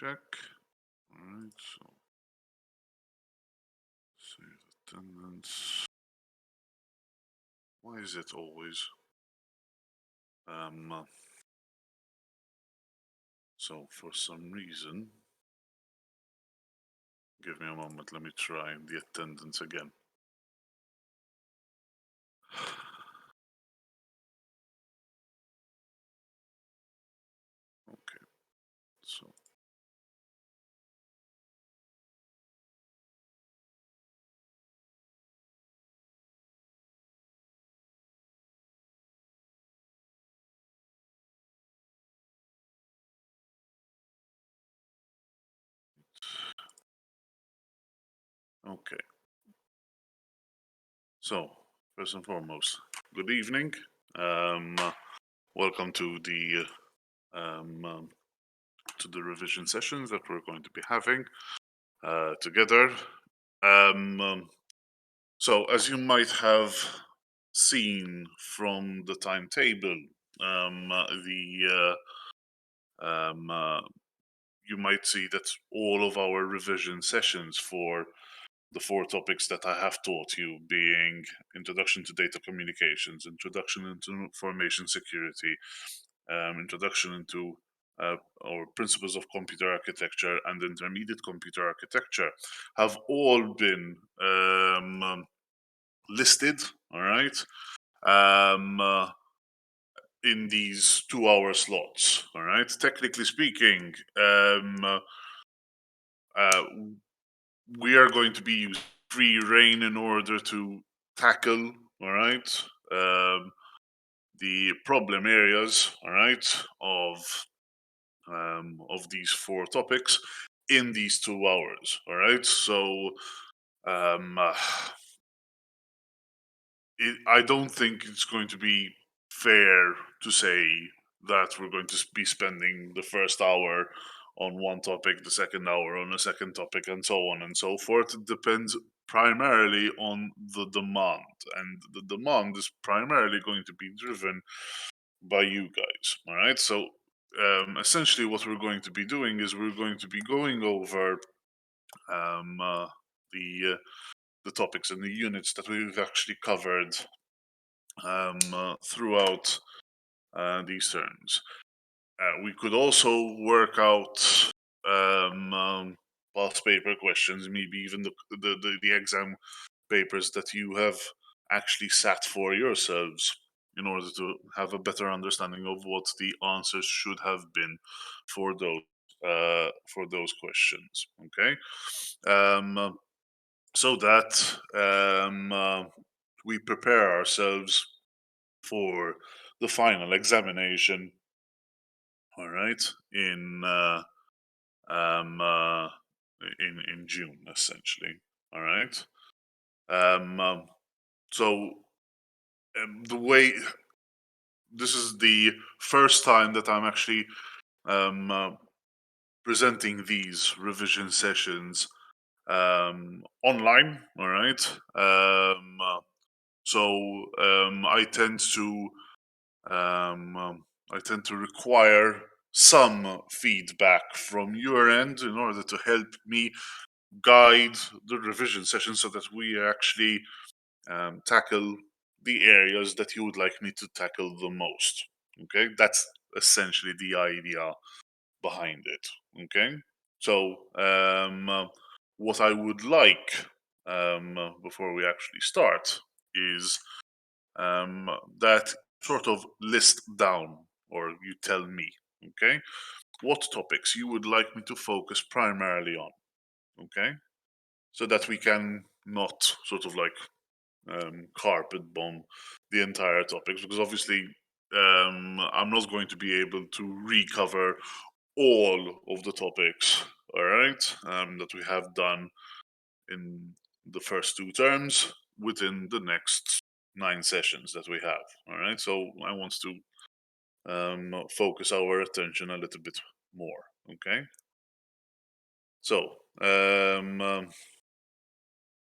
check. Alright, so save attendance. Why is it always? Um, uh, so for some reason, give me a moment, let me try the attendance again. Okay, so okay. So first and foremost, good evening. Um, uh, Welcome um, um, to the revision sessions that we're going to be having together. Um, um, so, as you might have seen from the timetable, the you might see that all of our revision sessions for the four topics that I have taught you, being introduction to data communications, introduction into information security, introduction into or principles of computer architecture and intermediate computer architecture, have all been listed. All right. Um, uh, in these 2 hour slots. All right. Technically speaking, uh, we are going to be using free reign in order to tackle, all right, the problem areas, all right, of these four topics in these 2 hours. All right, so um, uh, I don't think it's going to be fair to say that we're going to be spending the first hour on one topic, the second hour on a second topic, and so on and so forth. It depends primarily on the demand, and the demand is primarily going to be driven by you guys. All right, so essentially, what we're going to be doing is we're going to be going over um, uh, the uh, the topics and the units that we've actually covered throughout these terms. We could also work out past paper questions, maybe even the exam papers that you have actually sat for yourselves in order to have a better understanding of what the answers should have been for those questions. Okay, so that we prepare ourselves for the final examination. All right, um, uh, in June, essentially. All right. Um, um, so the way this is the first time that I'm actually um, uh, presenting these revision sessions online. All right. So I tend to Um, um, I tend to require some feedback from your end in order to help me guide the revision session so that we actually tackle the areas that you would like me to tackle the most. Okay, that's essentially the idea behind it. Okay, so what I would like before we actually start is that sort of list down, or you tell me, okay, what topics you would like me to focus primarily on, okay, so that we can not sort of like carpet bomb the entire topics, because obviously I'm not going to be able to recover all of the topics, all right, that we have done in the first two terms within the next 9 sessions that we have. All right, so I want to focus our attention a little bit more. Okay, so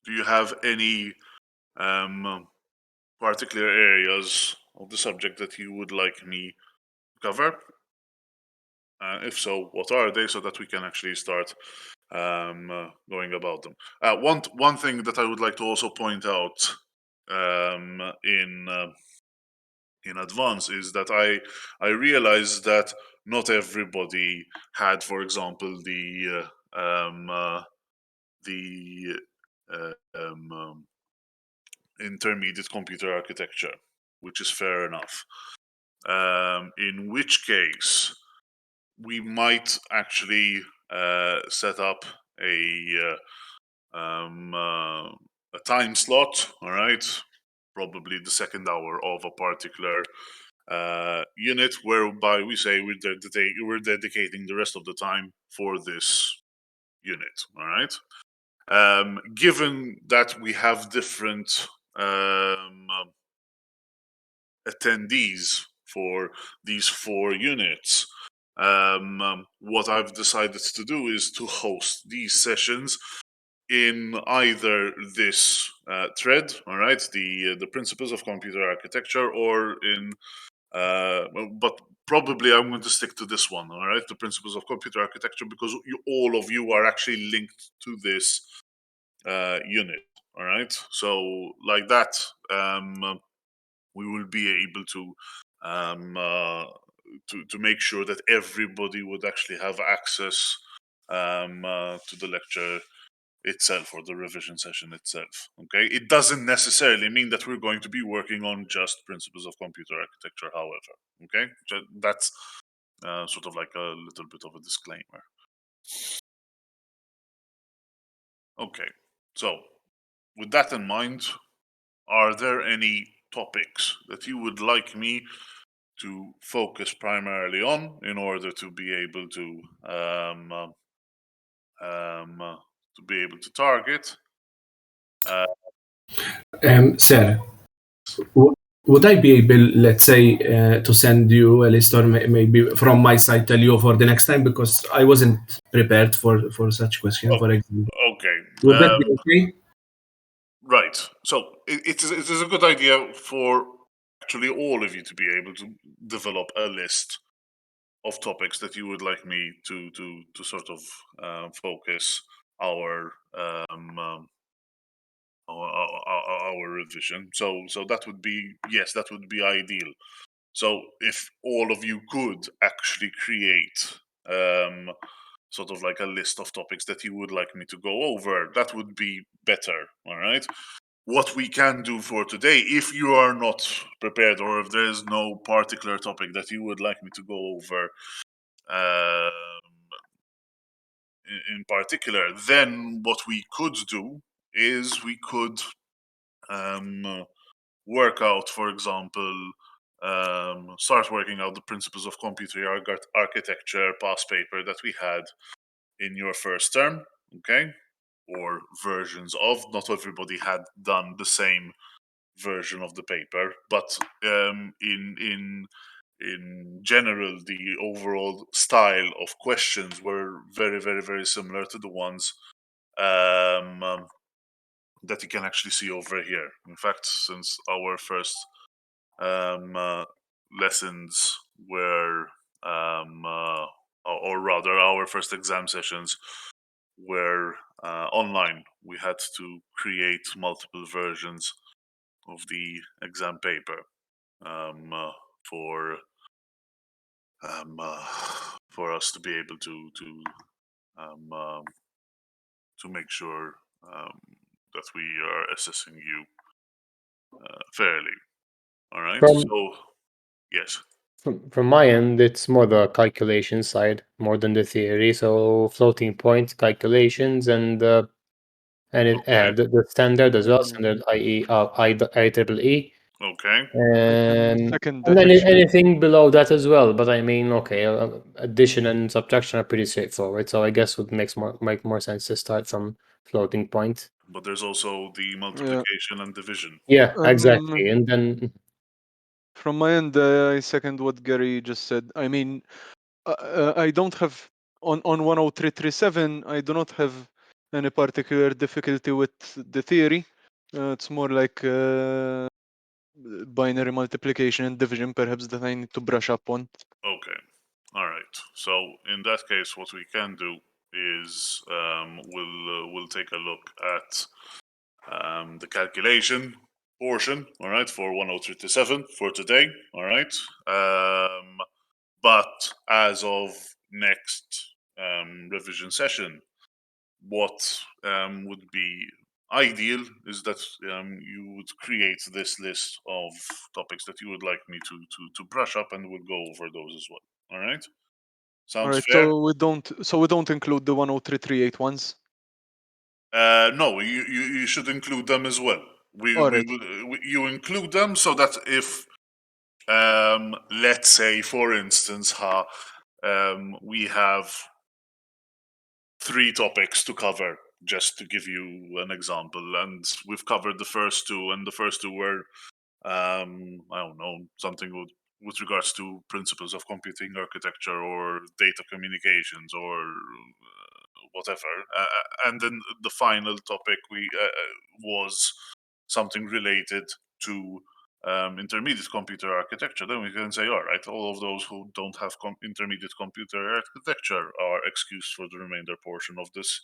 do you have any um, particular areas of the subject that you would like me to cover? If so, what are they, so that we can actually start going about them. One thing that I would like to also point out in advance is that I realized that not everybody had, for example, the intermediate computer architecture, which is fair enough. In which case, we might actually set up a time slot. All right, probably the second hour of a particular unit, whereby we say we're dedicating the rest of the time for this unit. All right. Given that we have different attendees for these 4 units, what I've decided to do is to host these sessions in either this thread, all right, the principles of computer architecture, or in but probably I'm going to stick to this one, all right, the principles of computer architecture, because all of you are actually linked to this unit, all right. So like that, we will be able to make sure that everybody would actually have access to the lecture itself, or the revision session itself. Okay, it doesn't necessarily mean that we're going to be working on just principles of computer architecture, however. Okay, that's sort of like a little bit of a disclaimer. Okay, so with that in mind, are there any topics that you would like me to focus primarily on in order to be able to target? Sir, would I be able, let's say, to send you a list, or maybe from my side tell you for the next time, because I wasn't prepared for such question, for example. Okay. Would that be okay? Right. So it is a good idea for actually all of you to be able to develop a list of topics that you would like me to sort of focus our our revision. So that would be, yes, that would be ideal. So if all of you could actually create sort of like a list of topics that you would like me to go over, that would be better. All right. What we can do for today, if you are not prepared, or if there is no particular topic that you would like me to go over in particular, then what we could do is we could work out, for example, start working out the principles of computer architecture past paper that we had in your first term, okay, or versions of. Not everybody had done the same version of the paper, but in general, the overall style of questions were very, very, very similar to the ones that you can actually see over here. In fact, since our first lessons were, or rather, our first exam sessions were online, we had to create multiple versions of the exam paper for for us to be able to make sure that we are assessing you fairly. All right. So yes. From my end, it's more the calculation side more than the theory. So floating point calculations and the standard as well, standard IEEE. Okay. And second anything below that as well. But I mean, okay, addition and subtraction are pretty straightforward. So I guess it make more sense to start from floating point. But there's also the multiplication and division. Yeah, exactly. And then from my end, I second what Gary just said. I mean, I don't have on 10337. I do not have any particular difficulty with the theory. It's more like binary multiplication and division, perhaps, that I need to brush up on. Okay. All right. So in that case, what we can do is we'll take a look at the calculation portion. All right, for 1037 for today. All right. But as of next revision session, what would be ideal is that you would create this list of topics that you would like me to brush up, and we'll go over those as well. All right. All Sounds right. fair? So we don't include the 10338 ones. No, you should include them as well. All right. You include them so that if let's say for instance we have 3 topics to cover, just to give you an example, and we've covered the first 2, and the first 2 were I don't know, something with regards to principles of computing architecture or data communications or whatever. And then the final topic was something related to intermediate computer architecture. Then we can say, all right, all of those who don't have intermediate computer architecture are excused for the remainder portion of this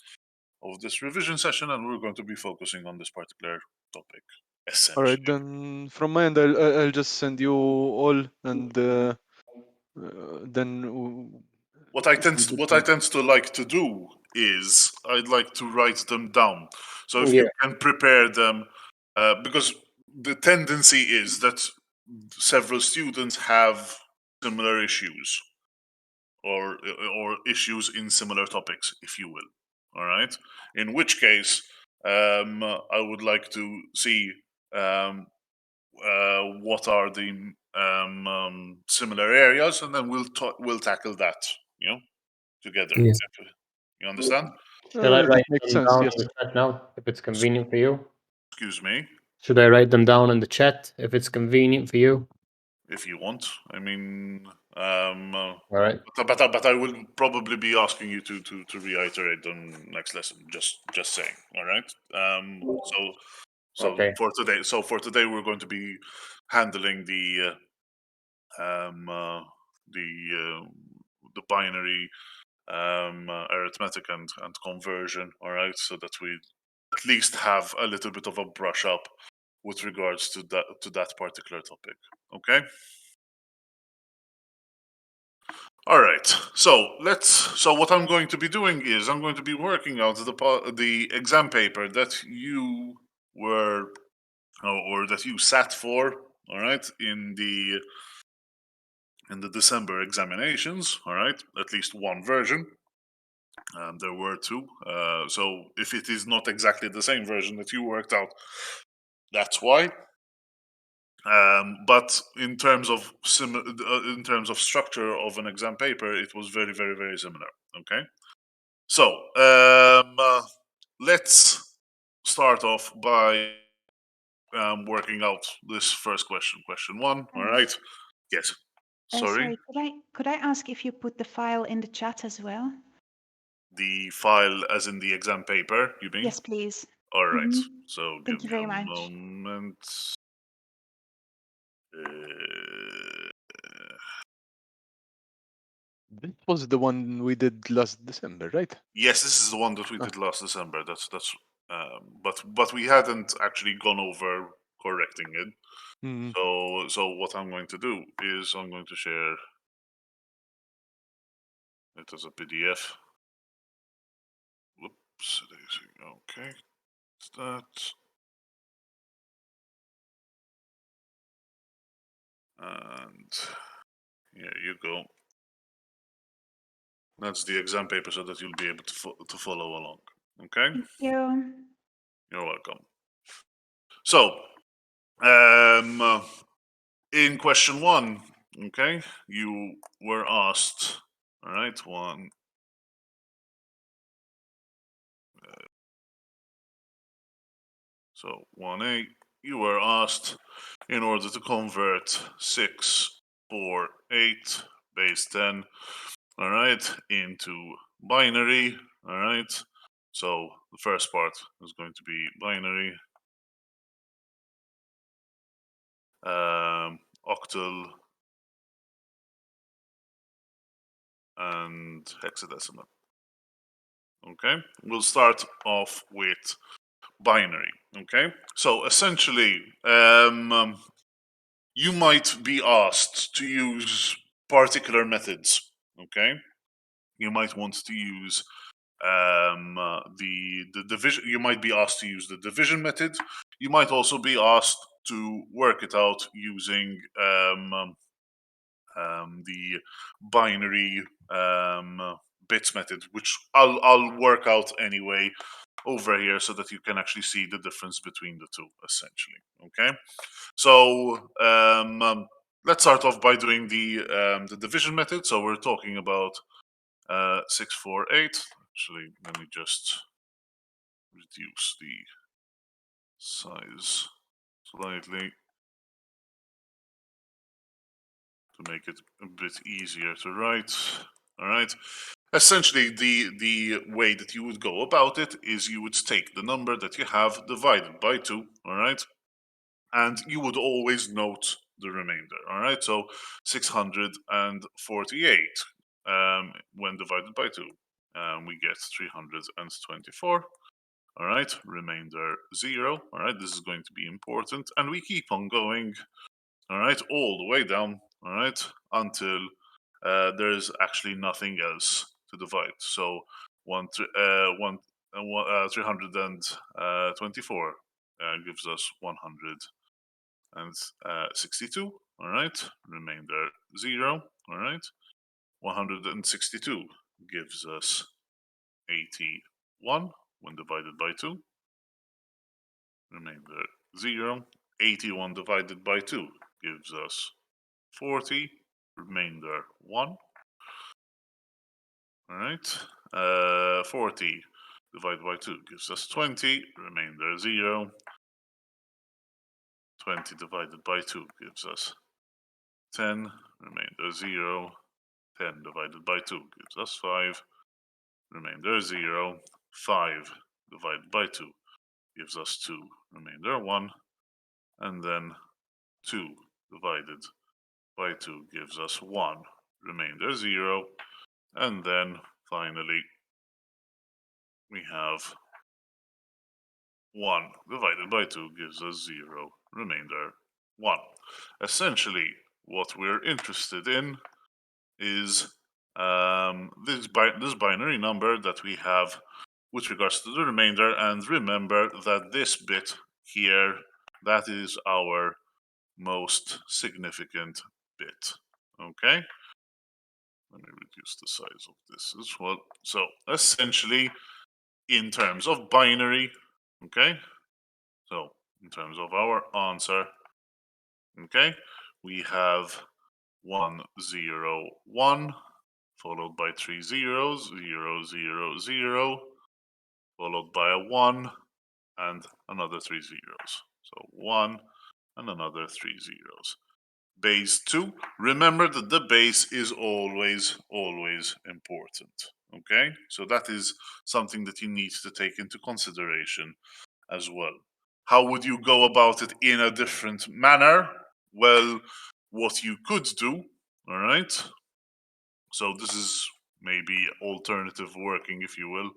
revision session, and we're going to be focusing on this particular topic. All Essentially. right. Then from my end, I'll just send you all, and then What I we tend will what I do- tend to like to do is I'd like to write them down. So if Yeah. you can prepare them, because the tendency is that several students have similar issues or issues in similar topics, if you will. All right. In which case, I would like to see what are the similar areas, and then we'll tackle that. Together. Yes. You understand? Shall I that write makes them sense. down Yes. in the chat now, if it's convenient for you? Excuse me, Should I write them down in the chat if it's convenient for you? if you want. I mean, All right. but I will probably be asking you to reiterate them next lesson. Just saying. All right. Okay. For today, we're going to be handling um uh, the the binary arithmetic and conversion. All right, so that we at least have a little bit of a brush up with regards to that particular topic. Okay. All right. So what I'm going to be doing is I'm going to be working out the exam paper that you were or that you sat for. All right, in the December examinations. All right, at least one version. There were 2. So if it is not exactly the same version that you worked out, that's why. But in terms of structure of an exam paper, it was very, very, very similar. Okay, so let's start off by working out this first question. Question 1. All right. Yes. Sorry. Sorry, could I ask if you put the file in the chat as well? The file, as in the exam paper, you mean? Yes, please. All right. Mhm. So Thank give you me very a much. moment. This was the one we did last December, right? Yes, this is the one that we did last December. That's but we hadn't actually gone over correcting it. Mm. So what I'm going to do is I'm going to share it as a PDF. Whoops. Okay. It's that. And here you go. That's the exam paper so that you'll be able to follow along. Okay? Thank you. You're welcome. So, in question 1, okay, you were asked, all right, so 1A, you were asked in order to convert 6, 4, 8, base 10, all right, into binary, all right. So the first part is going to be binary, octal, and hexadecimal. Okay, we'll start off with binary. Okay, so essentially, you might be asked to use particular methods. Okay, you might want to use the division. You might be asked to use the division method. You might also be asked to work it out using the binary bits method, which I'll work out anyway over here so that you can actually see the difference between the two, essentially. Okay, so let's start off by doing the division method. So we're talking about 648. Actually, let me just reduce the size slightly to make it a bit easier to write. All right. Essentially, the way that you would go about it is you would take the number that you have divided by 2, all right? And you would always note the remainder, all right? So 648 when divided by 2, we get 324. All right, remainder 0. All right, this is going to be important. And we keep on going, all right, all the way down, all right, until there is actually nothing else to divide. So 324 gives us 162. All right, remainder 0. All right, 162 gives us 81 when divided by 2. Remainder 0. 81 divided by 2 gives us 40. Remainder 1. All right. 40 divided by 2 gives us 20. Remainder 0. 20 divided by 2 gives us 10. Remainder 0. 10 divided by 2 gives us 5. Remainder 0. 5 divided by 2 gives us 2. Remainder 1. And then 2 divided by 2 gives us 1. Remainder 0. And then finally, we have 1 divided by 2 gives us 0. Remainder 1. Essentially, what we're interested in is this binary number that we have with regards to the remainder. And remember that this bit here, that is our most significant bit. Okay? Let me reduce the size of this as well. So essentially, in terms of binary, okay? So in terms of our answer, okay, we have 1, 0, 1, followed by 3 zeros, 0, 0, 0, followed by a 1, and another 3 zeros. So 1 and another 3 zeros. Base 2, remember that the base is always important. Okay, so that is something that you need to take into consideration as well. How would you go about it in a different manner? Well, what you could do, all right, so this is maybe alternative working, if you will,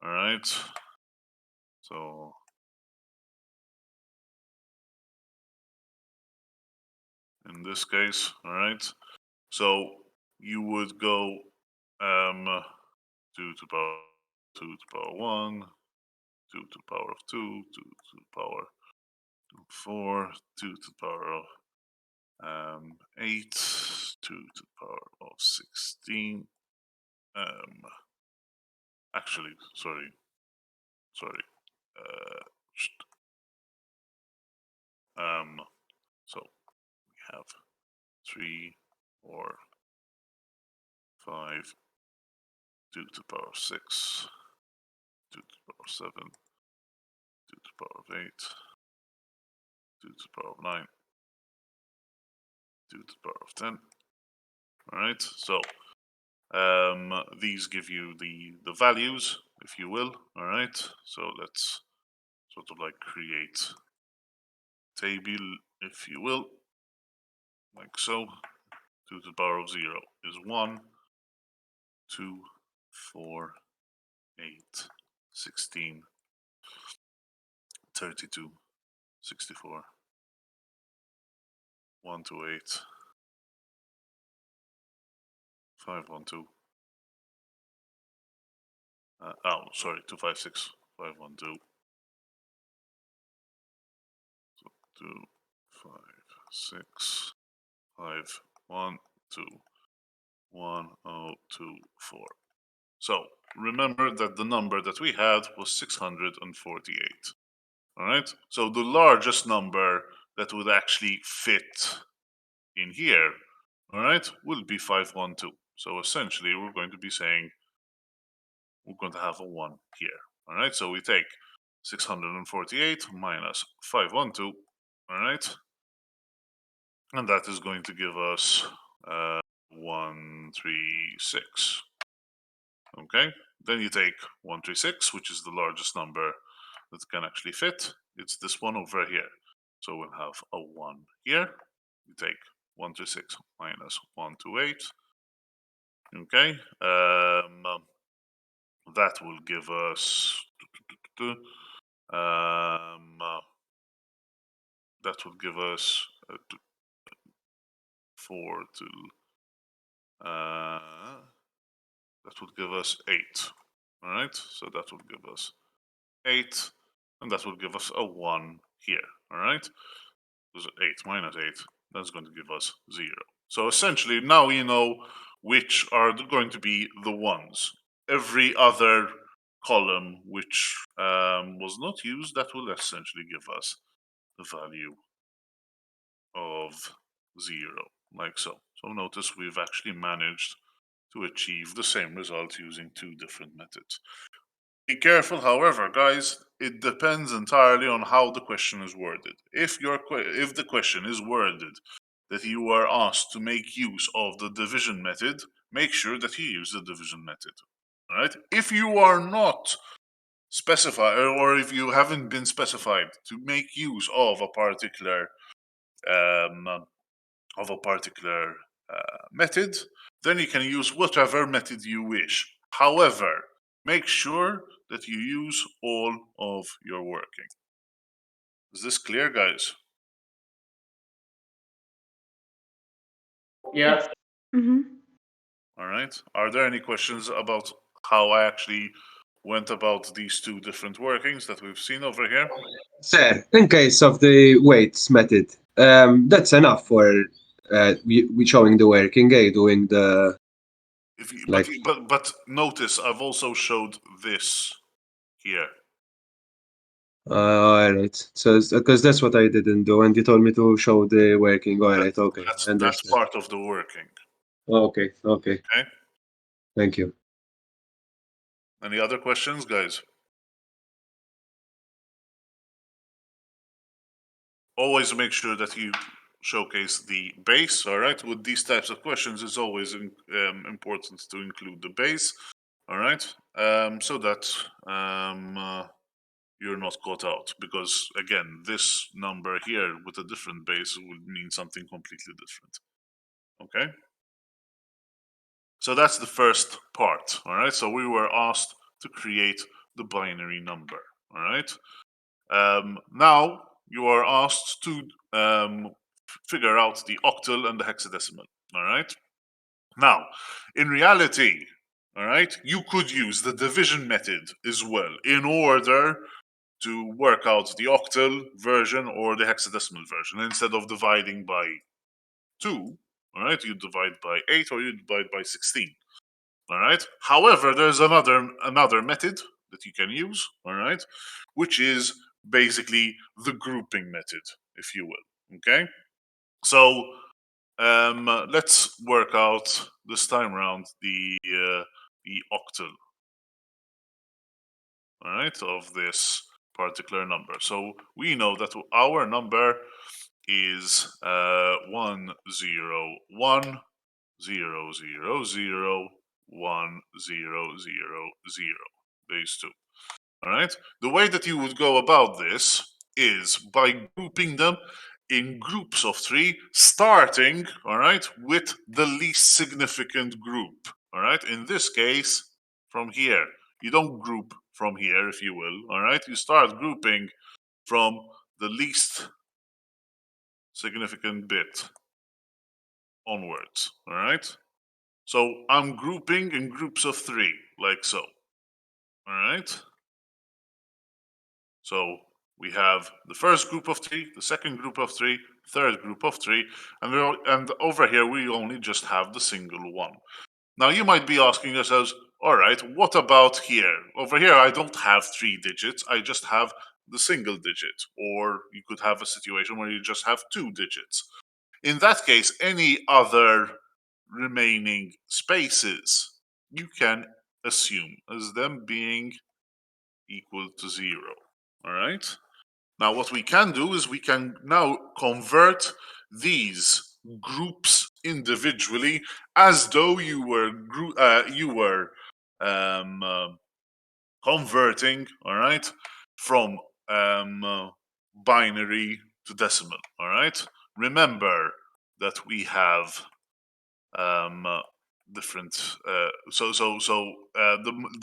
all right, so in this case, all right, so you would go 2 to the power 2 to the power 1, 2 to the power of 2, 2 to the power of 4, 2 to the power of 8, 2 to the power of 16. Actually, sorry. So we have 3, 4, 5, 2 to the power of 6, 2 to the power of 7, 2 to the power of 8, 2 to the power of 9, 2 to the power of 10. All right, so these give you the values, if you will. All right, so let's sort of like create a table, if you will, like so. 2 to the power of 0 is 1. 2, 4, 8, 16, 32, 64, 128, 512. Oh, sorry, 256, 512. 2, 5, 6, 5, 1, 2, 1, 0, 2, 4. So remember that the number that we had was 648. All right. So the largest number that would actually fit in here, all right, will be 512. So essentially, we're going to be saying we're going to have a 1 here. All right. So we take 648 minus 512. All right. And that is going to give us 136. Okay, then you take 136, which is the largest number that can actually fit. It's this one over here. So we'll have a 1 here. You take 136 minus 128. Okay, that will give us. That will give us 4 to. That would give us 8. All right, so that would give us 8, and that will give us a 1 here. All right, so 8 minus 8, that's going to give us 0. So essentially, now we know which are going to be the ones. Every other column which was not used, that will essentially give us the value of 0, like so. So notice we've actually managed to achieve the same result using 2 different methods. Be careful, however, guys, it depends entirely on how the question is worded. If the question is worded that you are asked to make use of the division method, make sure that you use the division method. All right? If you are not specified, or if you haven't been specified to make use of a particular method, then you can use whatever method you wish. However, make sure that you use all of your working. Is this clear, guys? Yeah. Mm-hmm. All right. Are there any questions about how I actually went about these 2 different workings that we've seen over here? Sir, in case of the weights method, that's enough for we showing the working, doing the. If you, Like- but notice I've also showed this here. All right. So because that's what I didn't do, and you told me to show the working. All right. Okay. That's part of the working. Okay. Okay. Thank you. Any other questions, guys? Always make sure that you showcase the base. All right. With these types of questions, it's always important to include the base. All right. So that you're not caught out, because again, this number here with a different base would mean something completely different. Okay. So that's the first part. All right. So we were asked to create the binary number. All right. Now you are asked to figure out the octal and the hexadecimal. All right. Now, in reality, all right, you could use the division method as well in order to work out the octal version or the hexadecimal version. Instead of dividing by 2, all right, you divide by 8 or you divide by 16. All right. However, there's another method that you can use, all right, which is basically the grouping method, if you will. Okay. So let's work out this time around the octal, all right, of this particular number. So we know that our number is 1 0 1 0 0 0 1 0 0 0. These 2. All right. The way that you would go about this is by grouping them in groups of 3, starting, all right, with the least significant group. all right? In this case, from here. You don't group from here, if you will, all right? You start grouping from the least significant bit onwards, all right? So I'm grouping in groups of 3, like so, all right? So we have the first group of 3, the second group of 3, third group of 3, and over here we only just have the single one. Now you might be asking yourselves, all right, what about here? Over here I don't have 3 digits, I just have the single digit. Or you could have a situation where you just have 2 digits. In that case, any other remaining spaces you can assume as them being equal to 0. All right? Now, what we can do is we can now convert these groups individually as though you were converting, all right, from binary to decimal. All right. Remember that we have different. The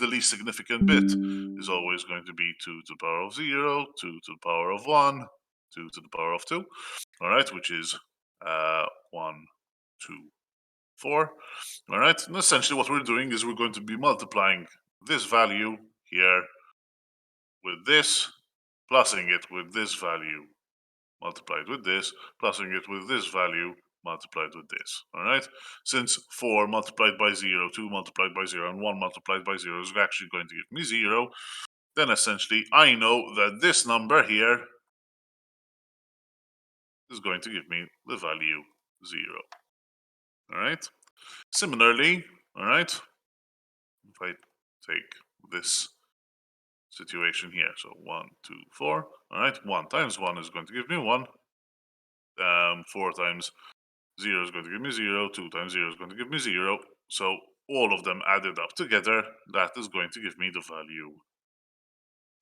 least significant bit is always going to be 2 to the power of 0, 2 to the power of 1, 2 to the power of 2. All right, which is 1, 2, 4. All right, and essentially what we're doing is we're going to be multiplying this value here with this, plusing it with this value, multiplied with this, plusing it with this value, multiplied with this. All right. Since 4 multiplied by 0, 2 multiplied by 0, and 1 multiplied by 0 is actually going to give me 0, then essentially I know that this number here is going to give me the value 0. All right. Similarly, all right, if I take this situation here, so 1, 2, 4, all right, 1 times 1 is going to give me 1. 4 times 0 is going to give me 0, 2 times 0 is going to give me 0. So all of them added up together, that is going to give me the value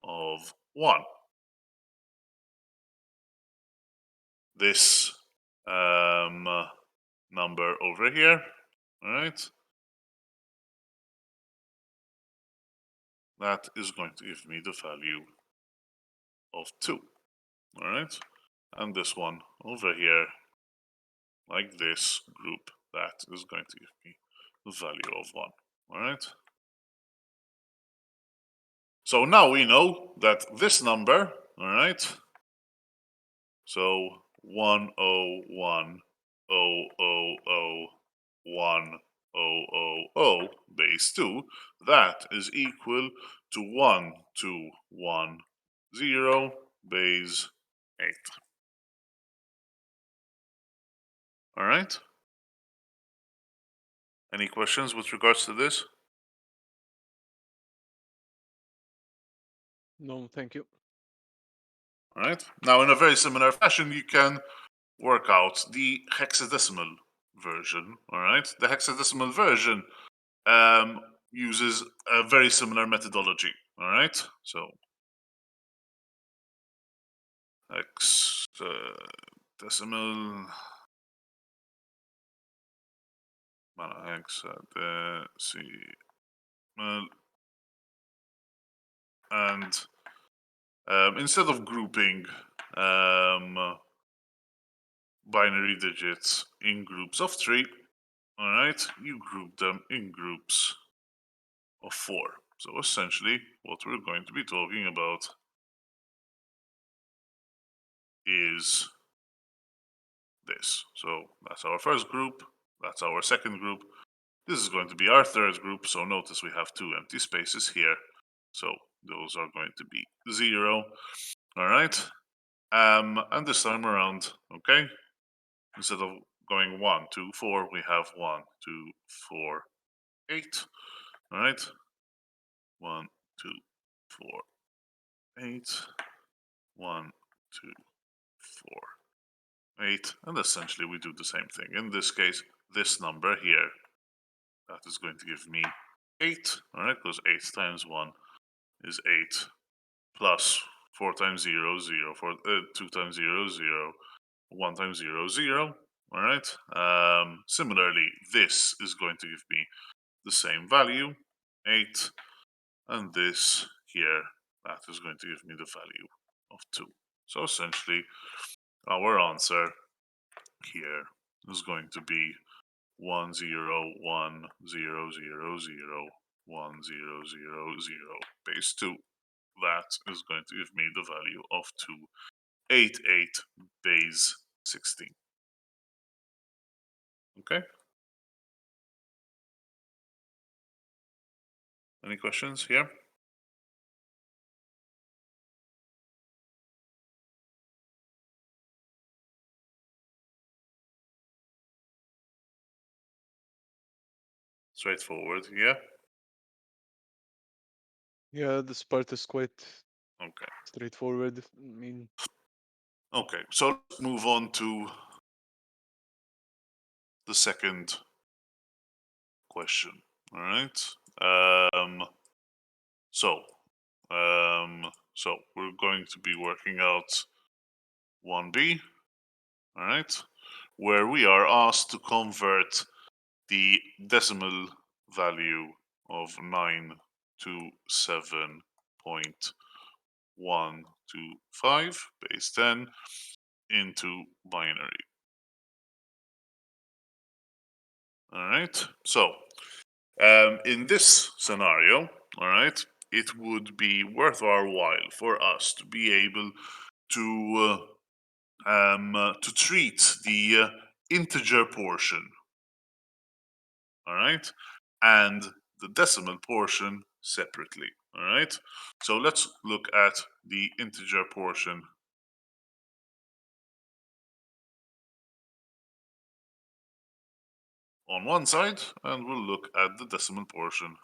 of 1. This number over here, all right, that is going to give me the value of 2. All right, and this one over here, like this group, that is going to give me the value of 1. All right. So now we know that this number, all right, so 101,000,1,000 base 2, that is equal to 1210 base 8. All right. Any questions with regards to this? No, thank you. All right. Now, in a very similar fashion, you can work out the hexadecimal version. All right. The hexadecimal version uses a very similar methodology. All right. So hexadecimal. Hexadecimal. And instead of grouping binary digits in groups of 3, all right, you group them in groups of 4. So essentially, what we're going to be talking about is this. So that's our first group, that's our second group. This is going to be our third group, so notice we have 2 empty spaces here. So those are going to be 0. All right. And this time around, okay, instead of going 1, 2, 4, we have 1, 2, 4, 8. All right. 1, 2, 4, 8. 1, 2, 4, 8. And essentially we do the same thing. In this case, this number here, that is going to give me 8. All right, because 8 times 1 is 8, plus 4 times 0, 0, 2 times 0, 0, 1 times 0, 0. All right. Similarly, this is going to give me the same value, 8, and this here, that is going to give me the value of 2. So essentially, our answer here is going to be 1 0 1 0 0 0 1 0 0 0 base 2. That is going to give me the value of 2 8 8 base 16. Okay. Any questions here? Straightforward, yeah? Yeah, this part is quite Okay. straightforward. I mean, Okay, so let's move on to the second question. All right. So we're going to be working out 1b, all right, where we are asked to convert the decimal value of 9 to 7.125 base 10 into binary. All right. So in this scenario, all right, it would be worth our while for us to be able to treat the integer portion, all right, and the decimal portion separately. All right. So let's look at the integer portion on one side, and we'll look at the decimal portion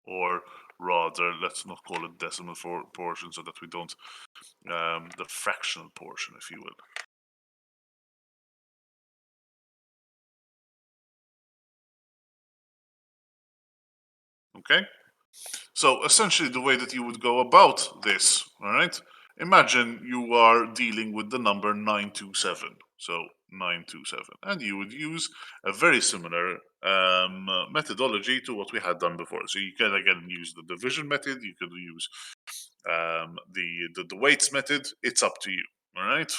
or rather, let's not call it decimal portion so that we don't, the fractional portion, if you will. Okay? So essentially the way that you would go about this, all right? Imagine you are dealing with the number 927. So 927. And you would use a very similar methodology to what we had done before. So you can again use the division method, you could use the weights method. It's up to you. All right.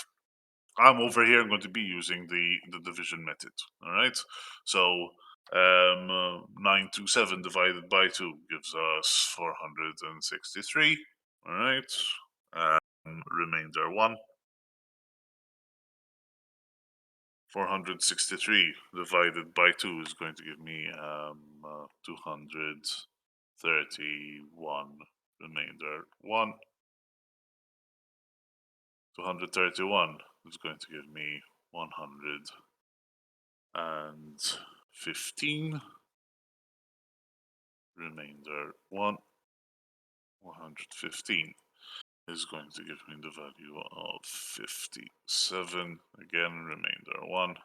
I'm over here going to be using the division method. All right. So 927 divided by 2 gives us 463. All right. Remainder 1. 463 divided by 2 is going to give me 231. Remainder 1. 231 is going to give me 115. Remainder 1. 115 is going to give me the value of 57. Again, remainder 1.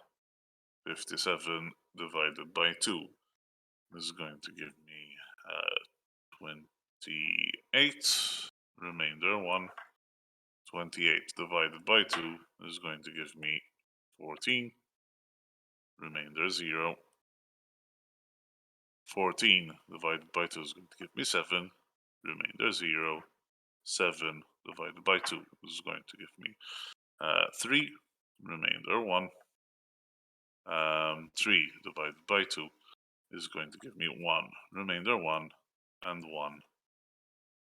57 divided by 2 is going to give me 28. Remainder 1. 28 divided by 2 is going to give me 14. Remainder 0. 14 divided by 2 is going to give me 7. Remainder 0. 7 divided by 2 is going to give me 3. Remainder 1. 3 divided by 2 is going to give me 1. Remainder 1. And 1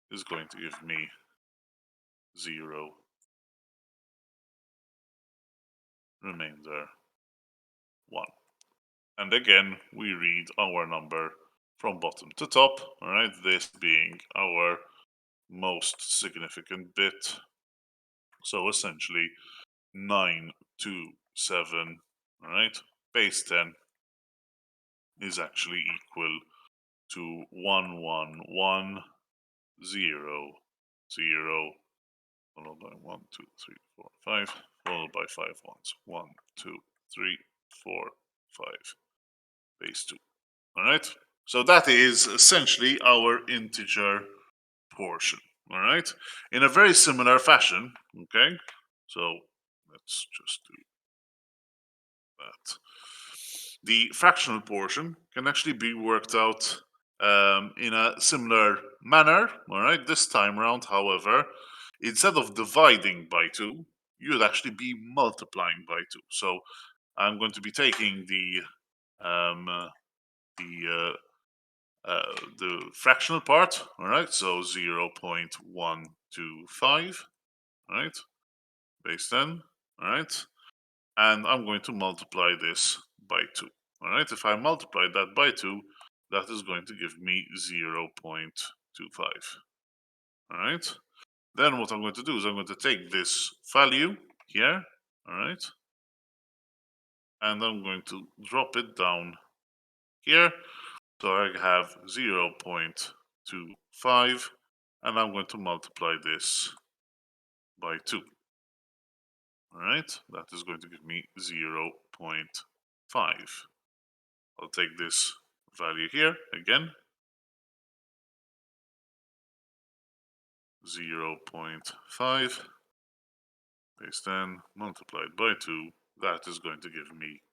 is going to give me 0. Remainder 1. And again, we read our number from bottom to top, all right, this being our most significant bit. So essentially 927, all right, base 10 is actually equal to 111000, followed by 1, 2, 3, 4, 5, followed by 5 ones. 1, 2, 3, 4, 5, base 2. All right. So that is essentially our integer portion. All right. In a very similar fashion. Okay. So let's just do that. The fractional portion can actually be worked out in a similar manner. All right, this time around, however, instead of dividing by 2, you'd actually be multiplying by 2. So I'm going to be taking the fractional part. All right, so 0.125. All right, base 10. All right, and I'm going to multiply this by 2. All right, if I multiply that by 2, that is going to give me 0.25. All right, then what I'm going to do is I'm going to take this value here, all right, and I'm going to drop it down here. So I have 0.25, and I'm going to multiply this by 2. All right, that is going to give me 0.5. I'll take this value here again, 0.5, base 10 multiplied by 2, that is going to give me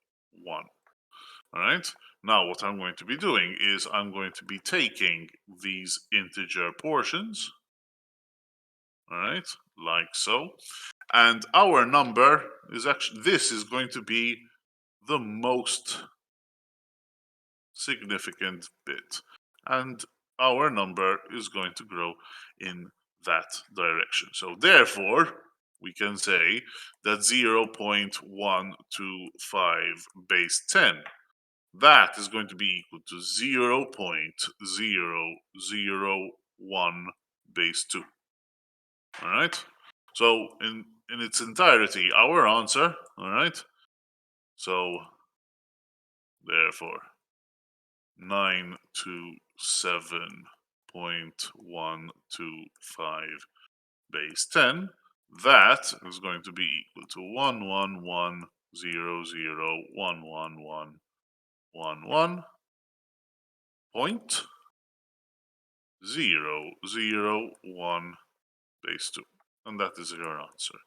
1. All right, now what I'm going to be doing is I'm going to be taking these integer portions, all right, like so, and our number is actually, this is going to be the most significant bit, and our number is going to grow in that direction. So therefore, we can say that 0.125 base 10, that is going to be equal to 0.001 base 2. All right. So in its entirety, our answer, all right. So therefore, 927.125 base 10, that is going to be equal to 111.001 base 2. And that is your answer.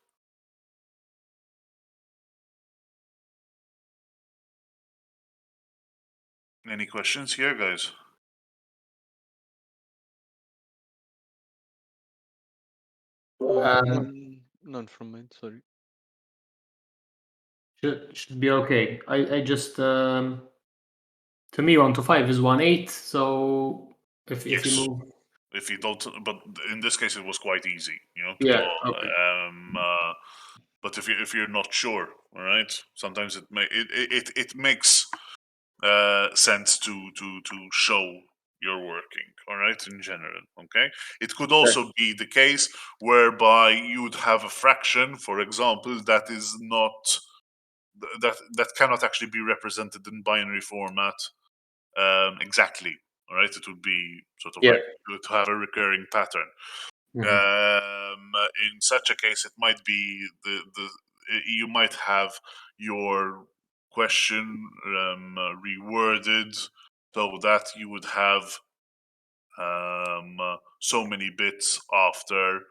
Any questions here, guys? None from me. Sorry. Should be okay. I just to me 1 to 5 is 1/8. So if you Yes. move, If you don't, but in this case it was quite easy, you know. Yeah, okay. But if you're not sure, all right, sometimes it makes sense to show you're working, all right, in general. Okay, it could also be the case whereby you would have a fraction, for example, that is not that cannot actually be represented in binary format exactly. All right, it would be sort of Yeah. like to have a recurring pattern. In such a case, it might be you might have your question reworded so that you would have so many bits after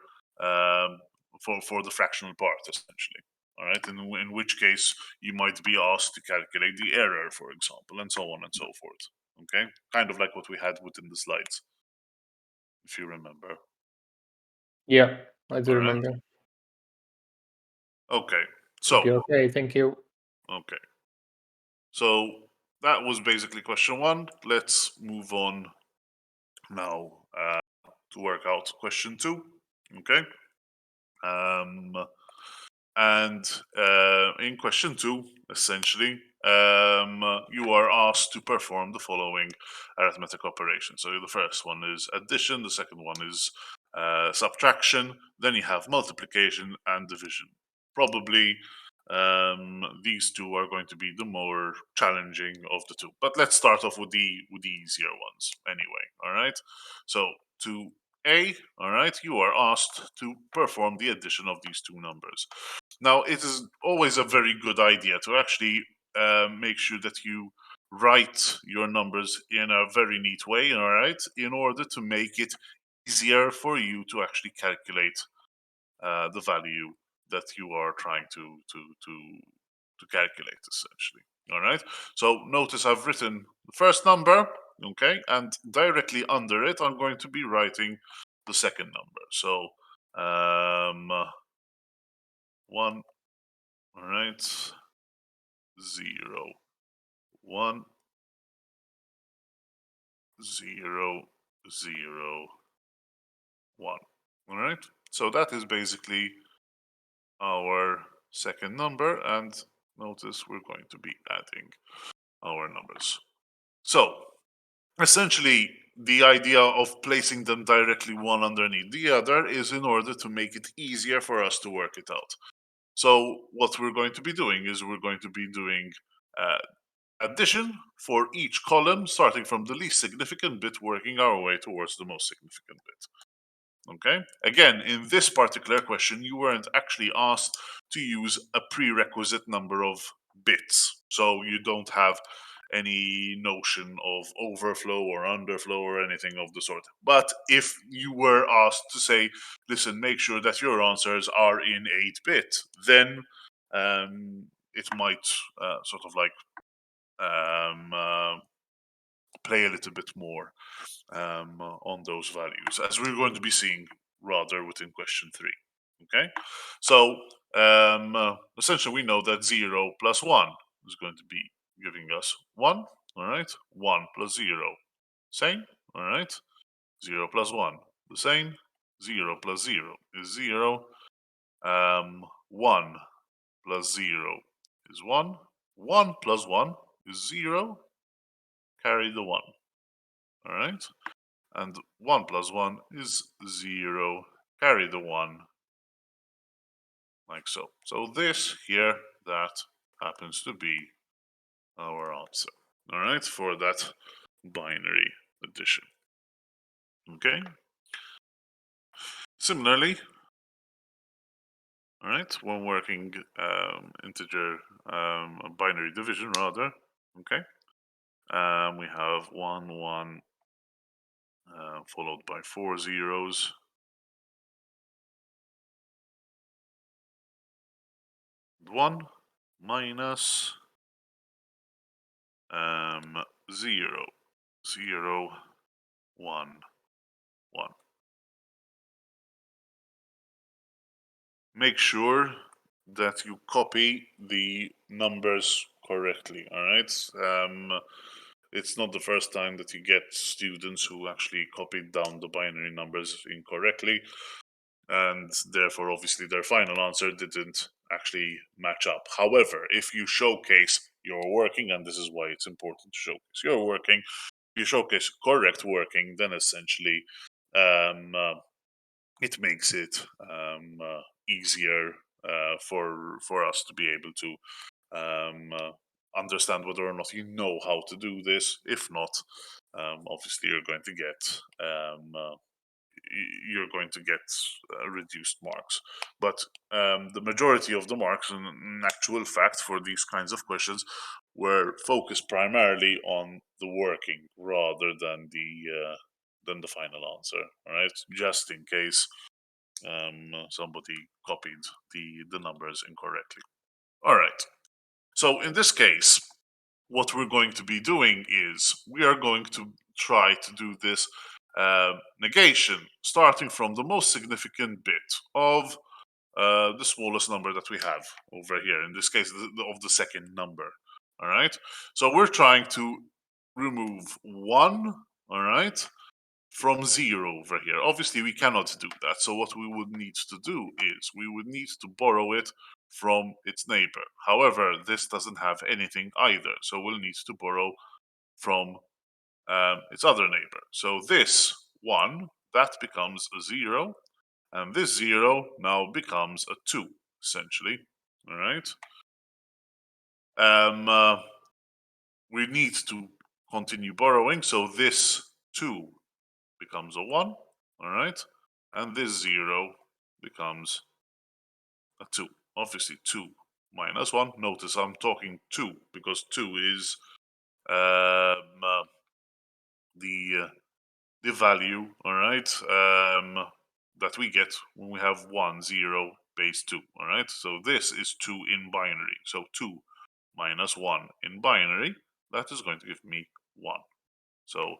for the fractional part, essentially. All right, in which case you might be asked to calculate the error, for example, and so on and so forth. Okay, kind of like what we had within the slides, if you remember. Yeah, I do All right. remember. Okay, Should be so okay. Thank you. okay, so that was basically question 1. Let's move on now to work out question 2. Okay. And in question 2, essentially, you are asked to perform the following arithmetic operations. So the first one is addition, the second one is subtraction, then you have multiplication and division. Probably these two are going to be the more challenging of the two. But let's start off with the easier ones anyway. All right. So to A, all right, you are asked to perform the addition of these two numbers. Now, it is always a very good idea to actually make sure that you write your numbers in a very neat way, all right, in order to make it easier for you to actually calculate the value that you are trying to calculate, essentially. All right. So notice I've written the first number, okay, and directly under it, I'm going to be writing the second number. So 1, all right, 0, 1, 0, 0, 1. All right. So that is basically our second number, and notice we're going to be adding our numbers. So essentially, the idea of placing them directly one underneath the other is in order to make it easier for us to work it out. So what we're going to be doing is we're going to be doing addition for each column, starting from the least significant bit, working our way towards the most significant bit. Okay. Again, in this particular question, you weren't actually asked to use a prerequisite number of bits. So you don't have any notion of overflow or underflow or anything of the sort. But if you were asked to say, listen, make sure that your answers are in 8-bit, then it might sort of like play a little bit more on those values, as we're going to be seeing rather within question 3. Okay, so essentially we know that 0 plus 1 is going to be giving us 1. All right, 1 plus 0, same. All right, 0 plus 1, the same. 0 plus 0 is 0. 1 plus 0 is 1. 1 plus 1 is 0. Carry the 1. All right. And 1 plus 1 is 0. Carry the 1, like so. So this here, that happens to be our answer. All right, for that binary addition. Okay. Similarly, all right, when working integer binary division, rather. Okay. We have 1, 1, followed by 4 zeros. 1 minus 0, 0, 1, 1. Make sure that you copy the numbers correctly. All right. It's not the first time that you get students who actually copied down the binary numbers incorrectly, and therefore, obviously, their final answer didn't actually match up. However, if you showcase your working, and this is why it's important to showcase your working, if you showcase correct working, then essentially it makes it easier for us to be able to understand whether or not you know how to do this. If not, obviously you're going to get reduced marks. But the majority of the marks, in actual fact, for these kinds of questions, were focused primarily on the working rather than the final answer. All right, just in case somebody copied the numbers incorrectly. All right. So in this case, what we're going to be doing is we are going to try to do this negation, starting from the most significant bit of the smallest number that we have over here. In this case, of the second number. All right. So we're trying to remove 1. All right, from 0 over here. Obviously, we cannot do that. So what we would need to do is we would need to borrow it from its neighbor. However, this doesn't have anything either. So we'll need to borrow from its other neighbor. So this 1, that becomes a 0. And this 0 now becomes a 2, essentially. All right. We need to continue borrowing. So this 2 becomes a 1, all right? And this 0 becomes a 2. Obviously, 2 minus 1. Notice I'm talking 2 because 2 is the value, all right, that we get when we have 1, 0, base 2. All right. So this is 2 in binary. So 2 minus 1 in binary. That is going to give me 1. So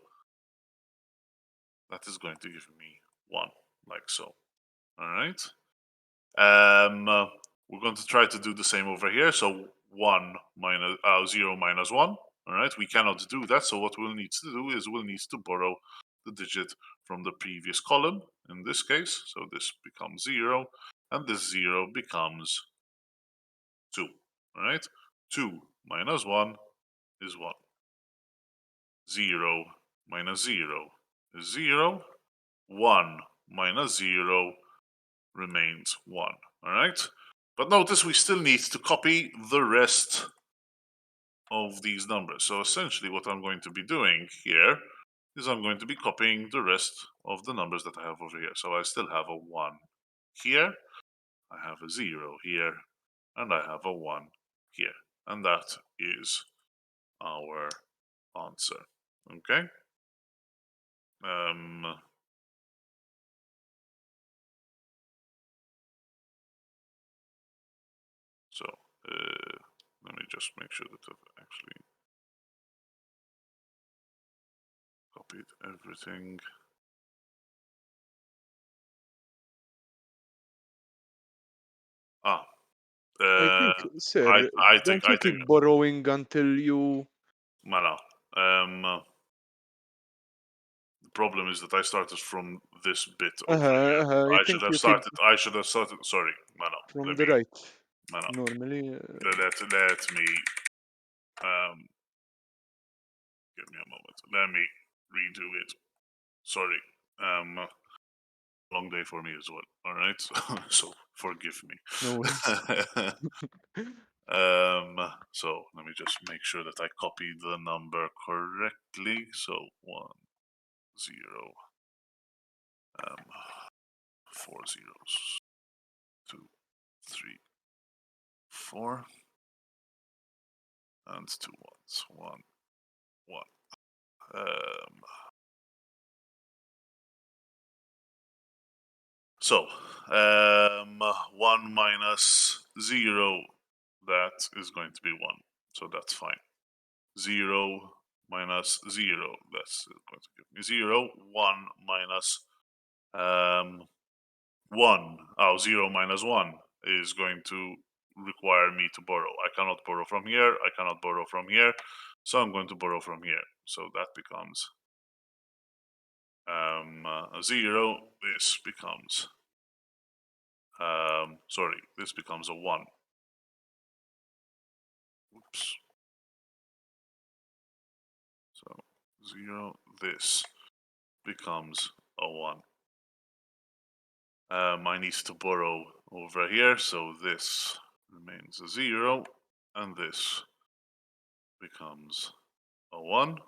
that is going to give me 1, like so. All right. We're going to try to do the same over here. So 1 minus 0 minus 1. All right. We cannot do that. So what we'll need to do is we'll need to borrow the digit from the previous column in this case. So this becomes 0, and this 0 becomes 2. All right. 2 minus 1 is 1. 0 minus 0 is 0. 1 minus 0 remains 1. All right. But notice we still need to copy the rest of these numbers. So essentially what I'm going to be doing here is I'm going to be copying the rest of the numbers that I have over here. So I still have a 1 here, I have a 0 here, and I have a 1 here. And that is our answer. Okay? So let me just make sure that I've actually copied everything. I think, sir, I think don't you keep borrowing until you... no. The problem is that I started from this bit over here. I I think should have you started. keep I should have started. Sorry, no. from the right. No. Normally, Let me. Give me a moment. Let me redo it. Sorry. Long day for me as well. All right. So forgive me. no worries. So let me just make sure that I copy the number correctly. So 1, 0, 4 zeros, 2, 3, 4, and 2 ones. 1, 1. So 1 minus 0, that is going to be 1. So that's fine. 0 minus 0, that's going to give me 0. 1 minus 1. 0 minus 1 is going to require me to borrow. I cannot borrow from here. I cannot borrow from here. So I'm going to borrow from here. So that becomes 0. This becomes this becomes a 1. Oops. So 0. This becomes a 1. I need to borrow over here, so this remains a 0, and this becomes a 1.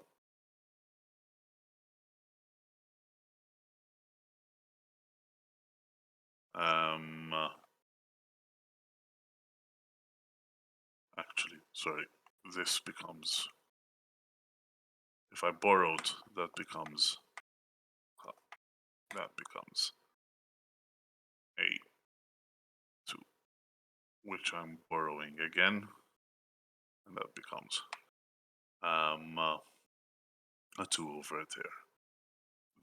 Actually, sorry, this becomes, if I borrowed, that becomes a 2, which I'm borrowing again, and that becomes a 2 over there.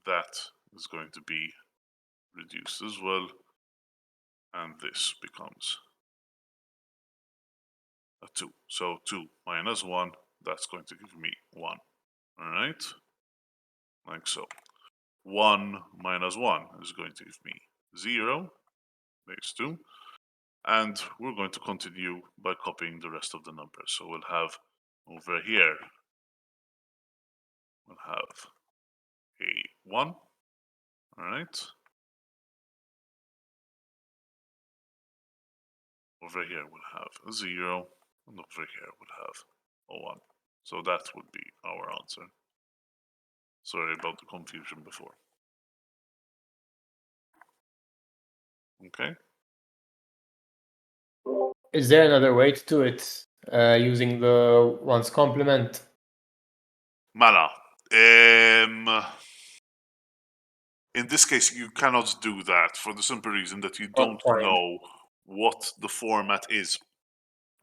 That is going to be reduced as well, and this becomes a 2. So 2 minus 1, that's going to give me 1. All right, like so. 1 minus 1 is going to give me 0, base 2. And we're going to continue by copying the rest of the numbers. So we'll have over here, we'll have a 1. All right. Over here we'll have a 0, and over here we'll have a 1. So that would be our answer. Sorry about the confusion before. Okay. Is there another way to do it using the one's complement? Mana. In this case, you cannot do that for the simple reason that you don't know what the format is.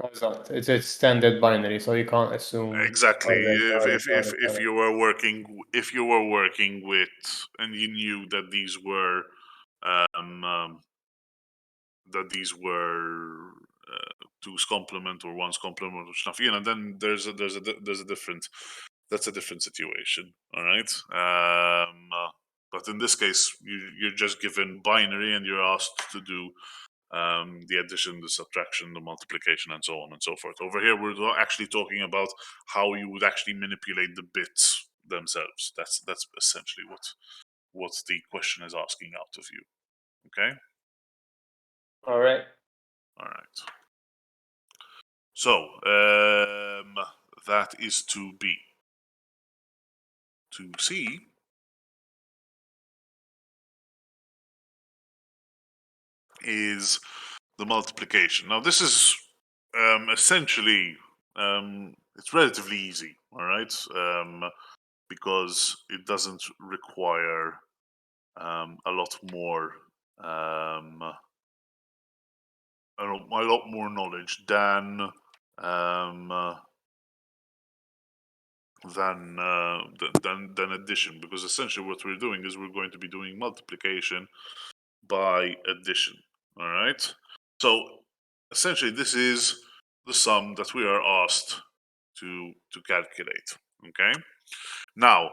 It's standard binary, so you can't assume. Exactly. Or If you were working with, and you knew that these were two's complement or one's complement or stuff, then there's a different, that's a different situation. All right. But in this case, you're just given binary and you're asked to do the addition, the subtraction, the multiplication, and so on and so forth. Over here, we're actually talking about how you would actually manipulate the bits themselves. That's essentially what the question is asking out of you. Okay. All right. All right. So that is to B. To C is the multiplication. Now this is essentially it's relatively easy, all right, because it doesn't require a lot more knowledge than addition, because essentially what we're doing is we're going to be doing multiplication by addition. All right. So essentially, this is the sum that we are asked to calculate. Okay. Now,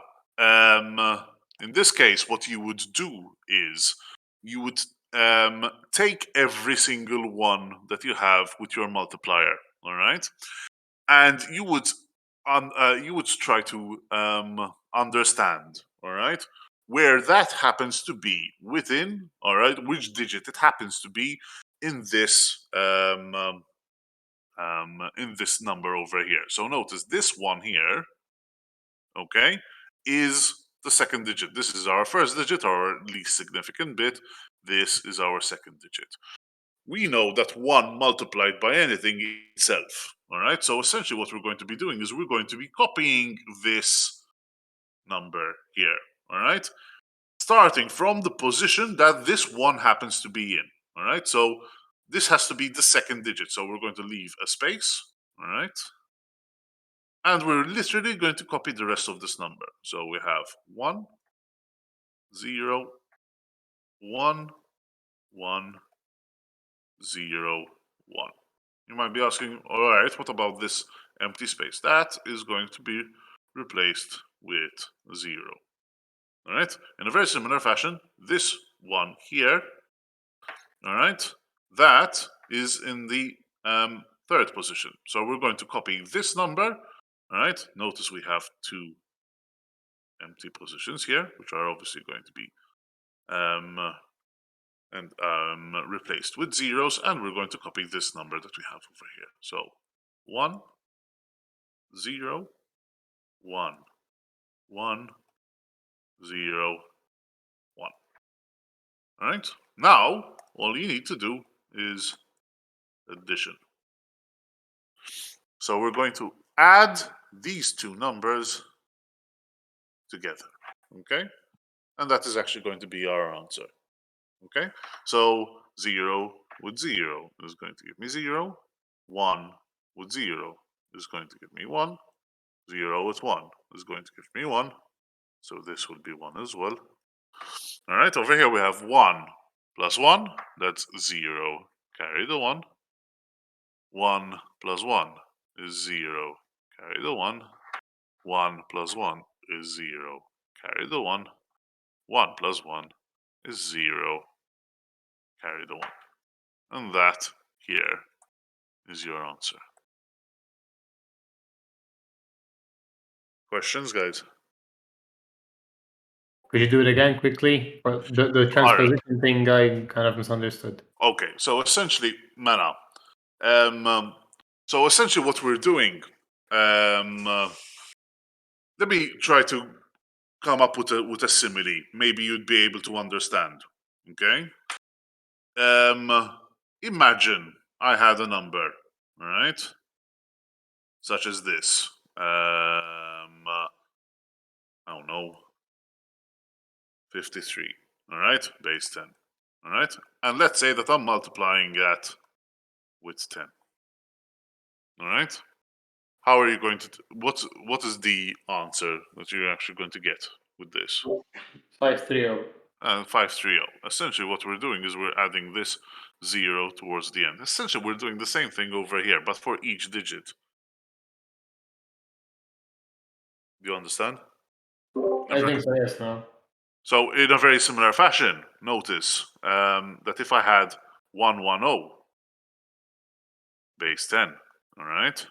in this case, what you would do is you would take every single one that you have with your multiplier. All right, and you would try to understand. All right, where that happens to be within, all right, which digit it happens to be in this in this number over here. So notice this one here, okay, is the second digit. This is our first digit, our least significant bit. This is our second digit. We know that 1 multiplied by anything itself. All right, so essentially what we're going to be doing is we're going to be copying this number here. All right, starting from the position that this 1 happens to be in. All right, so this has to be the second digit. So we're going to leave a space. All right, and we're literally going to copy the rest of this number. So we have 1, 0, 1, 1, 0, 1. You might be asking, all right, what about this empty space? That is going to be replaced with 0. All right, in a very similar fashion, this one here, all right, that is in the third position. So we're going to copy this number. All right, notice we have 2 empty positions here, which are obviously going to be replaced with zeros, and we're going to copy this number that we have over here. So 1, 0, 1, 1, 0, 1. All right. Now all you need to do is addition. So we're going to add these 2 numbers together. Okay, and that is actually going to be our answer. Okay, so 0 with 0 is going to give me 0. 1 with 0 is going to give me 1. 0 with 1 is going to give me 1. So this will be 1 as well. All right, over here we have 1 plus 1. That's 0. Carry the 1. 1 plus 1 is 0. Carry the 1. 1 plus 1 is 0. Carry the 1. 1 plus 1 is 0. Carry the 1. And that here is your answer. Questions, guys? Could you do it again quickly? Or the transposition thing I kind of misunderstood. Okay, so essentially, Mana. So essentially, what we're doing. Let me try to come up with a simile. Maybe you'd be able to understand. Okay. Imagine I had a number, all right, such as this. I don't know, 53. All right, base 10. All right, and let's say that I'm multiplying that with 10. All right. How are you going to? What is the answer that you're actually going to get with this? 530. 530. Essentially, what we're doing is we're adding this 0 towards the end. Essentially, we're doing the same thing over here, but for each digit. Do you understand? I think so, yes, now. So, in a very similar fashion, notice that if I had 110 base 10, all right,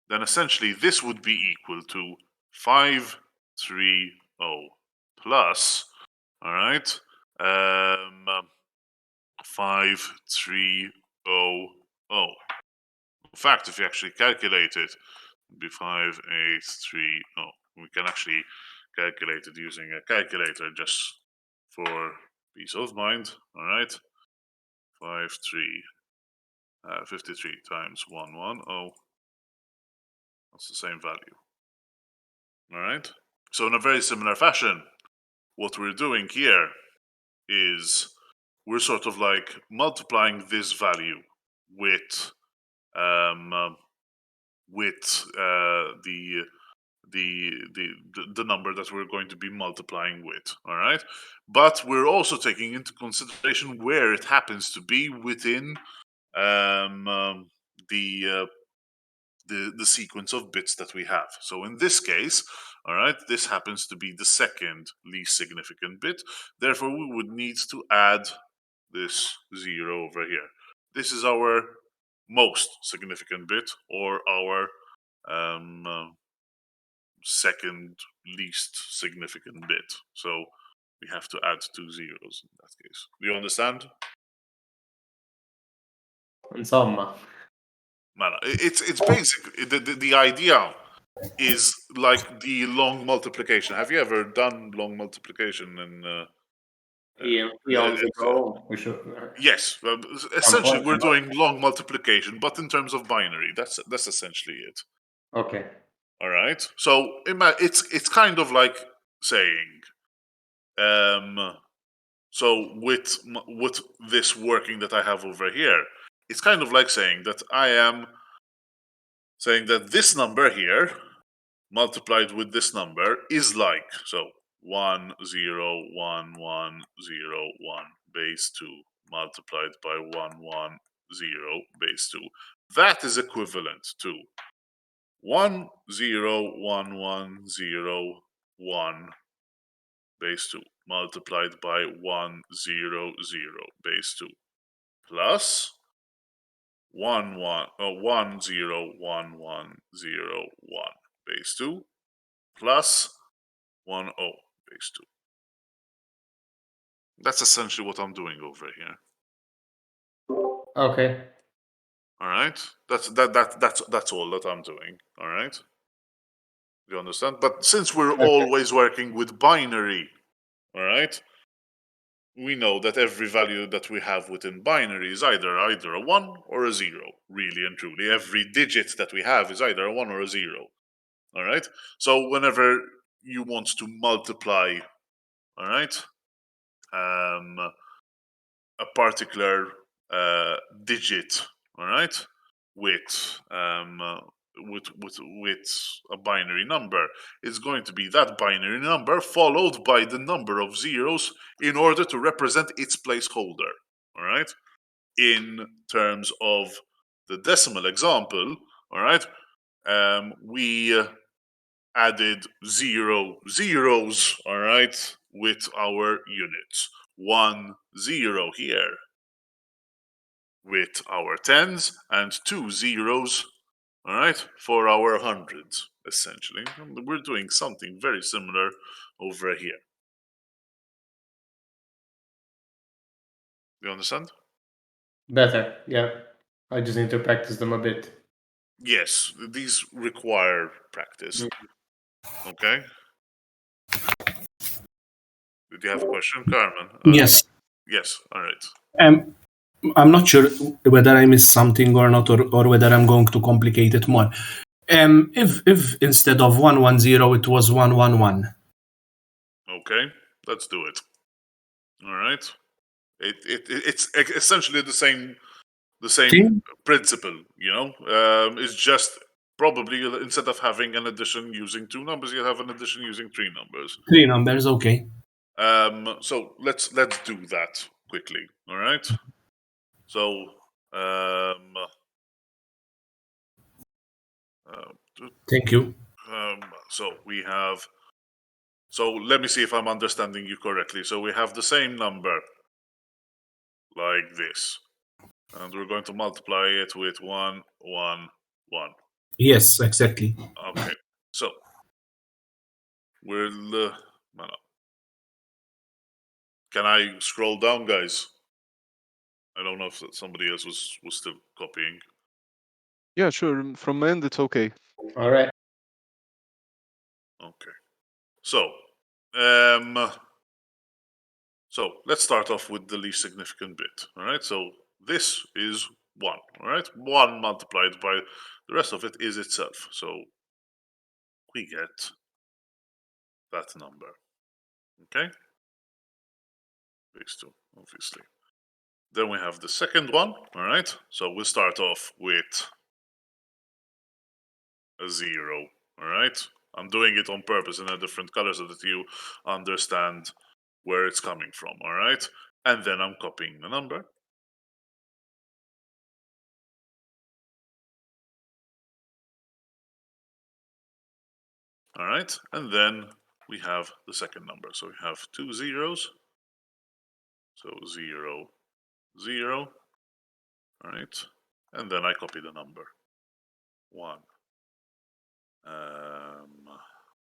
then essentially this would be equal to 530 plus, all right, 5300. In fact, if you actually calculate it, it'd be 5830. We can actually calculate it using a calculator just for peace of mind. All right, 53 times 110. That's the same value. All right. So in a very similar fashion, what we're doing here is we're sort of like multiplying this value with the number that we're going to be multiplying with. All right, but we're also taking into consideration where it happens to be within the sequence of bits that we have. So in this case, all right, this happens to be the second least significant bit. Therefore, we would need to add this 0 over here. This is our most significant bit, or our second least significant bit. So we have to add 2 zeros in that case. Do you understand? Insomma. It's basic. The idea is like the long multiplication. Have you ever done long multiplication in? Eons ago, we should. Yes. Essentially, we're doing long multiplication, but in terms of binary. That's essentially it. Okay. All right. So it's kind of like saying, so with this working that I have over here, it's kind of like saying that I am saying that this number here multiplied with this number is like, so 1 0 1 1 0 1 base 2 multiplied by 1 1 0 base 2. That is equivalent to 1 0 1 1 0 1 base 2 multiplied by 1 0 0 base 2 plus 1 0 1 1 0 1 base 2 plus 1 0 base 2. That's essentially what I'm doing over here. Okay. All right, that's all that I'm doing. All right, you understand? But since we're always working with binary, all right, we know that every value that we have within binary is either a 1 or a 0. Really and truly, every digit that we have is either a 1 or a 0. All right. So whenever you want to multiply, all right, a particular digit, all right, with a binary number, it's going to be that binary number followed by the number of zeros in order to represent its placeholder. All right. In terms of the decimal example, all right, we added 0 zeros, all right, with our units. 1 0 here with our tens, and 2 zeros, all right, for our hundreds, essentially. And we're doing something very similar over here. You understand? Better, yeah. I just need to practice them a bit. Yes, these require practice. Okay. Did you have a question, Carmen? Yes. Yes. All right. I'm not sure whether I missed something or not, or whether I'm going to complicate it more. If instead of 110 it was 111. Okay, let's do it. All right. It's essentially the same the same Thing? principle, it's just probably instead of having an addition using 2 numbers, you have an addition using 3 numbers. 3 numbers, okay. So let's do that quickly. All right. So Thank you. so we have. So let me see if I'm understanding you correctly. So we have the same number, like this, and we're going to multiply it with 1, 1, 1. Yes, exactly. Okay. So we'll. No. Can I scroll down, guys? I don't know if somebody else was still copying. Yeah, sure. From my end, it's okay. All right. Okay. So, let's start off with the least significant bit. All right. So this is 1. All right. 1 multiplied by the rest of it is itself. So we get that number. Okay. These 2, obviously. Then we have the second one. All right. So we'll start off with a 0. All right. I'm doing it on purpose in a different color so that you understand where it's coming from. All right. And then I'm copying the number. All right. And then we have the second number. So we have 2 zeros. So 0, 0. All right. And then I copy the number. 1.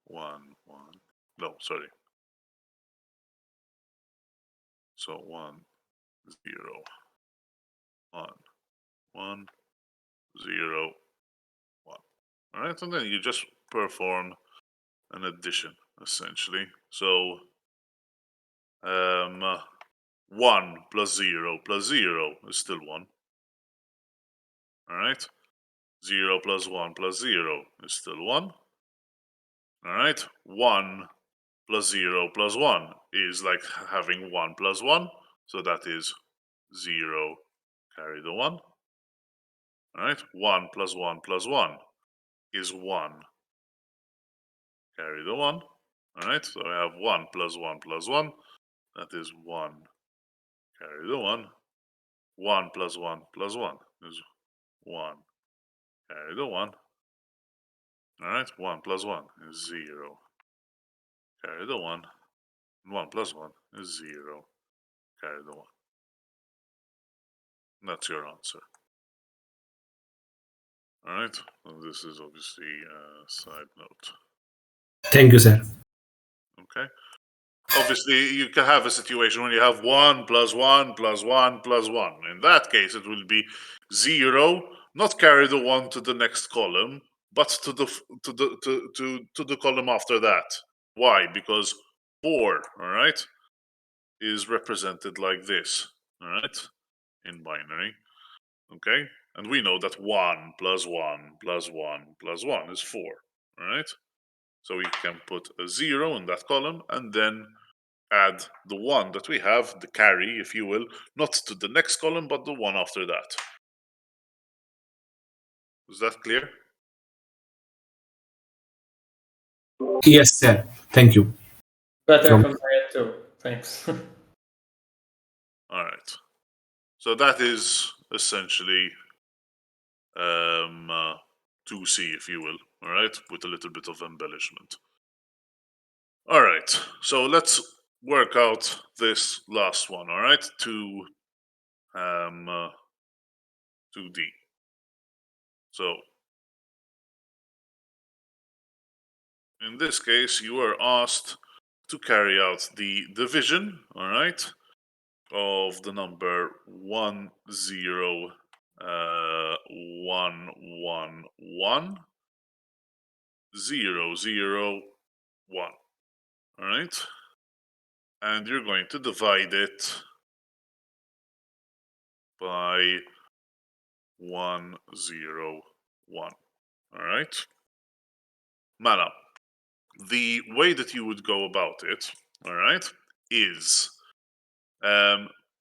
1, 1. No, sorry. So 1, 0, 1, 1, 0, 1. All right. And then you just perform an addition, essentially. So 1 plus 0 plus 0 is still 1. All right. 0 plus 1 plus 0 is still 1. All right. 1 plus 0 plus 1 is like having 1 plus 1. So that is 0, carry the 1. All right. 1 plus 1 plus 1 is 1, carry the 1. All right. So I have 1 plus 1 plus 1. That is 1, carry the 1. 1 plus 1 plus 1 is 1, carry the 1. All right. 1 plus 1 is 0, carry the 1. 1 plus 1 is 0, carry the 1. That's your answer. All right. Well, this is obviously a side note. Thank you, sir. Okay. Obviously, you can have a situation when you have 1 plus 1 plus 1 plus 1. In that case, it will be 0, not carry the 1 to the next column, but to the column after that. Why? Because 4, all right, is represented like this, all right, in binary. Okay, and we know that 1 plus 1 plus 1 plus 1 is 4, all right? So we can put a 0 in that column and then add the 1 that we have, the carry, if you will, not to the next column, but the one after that. Is that clear? Yes, sir. Thank you. Better From- from my too. Thanks. All right. So that is essentially 2C, if you will, all right, with a little bit of embellishment. All right, so let's work out this last one, all right, 2D. So in this case, you are asked to carry out the division, all right, of the number 1, 0, 1, 1, 1, 0, 0, 1. All right. And you're going to divide it by 1, 0, 1. All right. Mana. The way that you would go about it, all right, is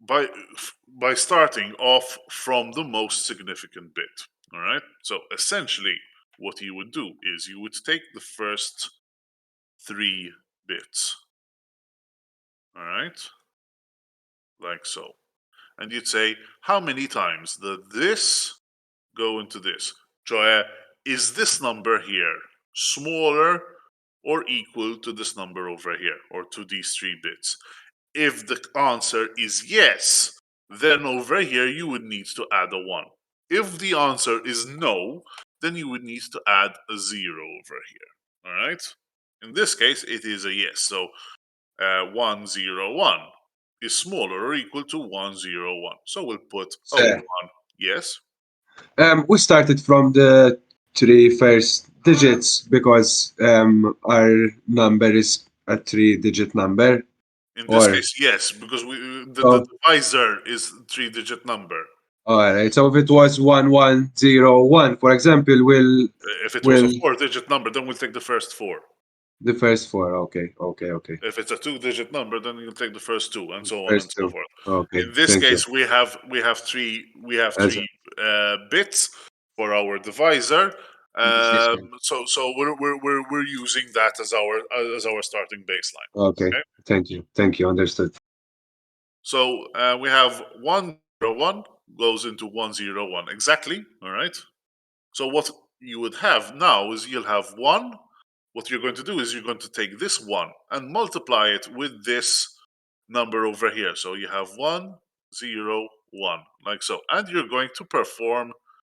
by starting off from the most significant bit. All right. So essentially, what you would do is you would take the first 3 bits. All right, like so, and you'd say, how many times does this go into this? Cioè, is this number here smaller or equal to this number over here, or to these 3 bits? If the answer is yes, then over here you would need to add a 1. If the answer is no, then you would need to add a 0 over here. All right? In this case, it is a yes. So 1, 0, 1 is smaller or equal to 1, 0, 1. So we'll put a Sir. 1. Yes? We started from the 3 first digits because our number is a 3-digit number. In this Or- case, yes, because the Oh. divisor is 3-digit number. All right. So if it was 1101, for example, we'll If it was a Well- 4-digit number, then we'll take the first 4. the first 4. Okay. If it's a 2-digit number, then you'll take the first 2, and so on First and so 2. forth. Okay. In this thank you. case, we have 3 As a- bits for our divisor. Decision. So we're using that as our starting baseline. Okay. Okay. Thank you. Understood. So we have 101 goes into 101 exactly. All right. So what you would have now is you'll have 1. What you're going to do is you're going to take this 1 and multiply it with this number over here. So you have 1, 0, 1, like so. And you're going to perform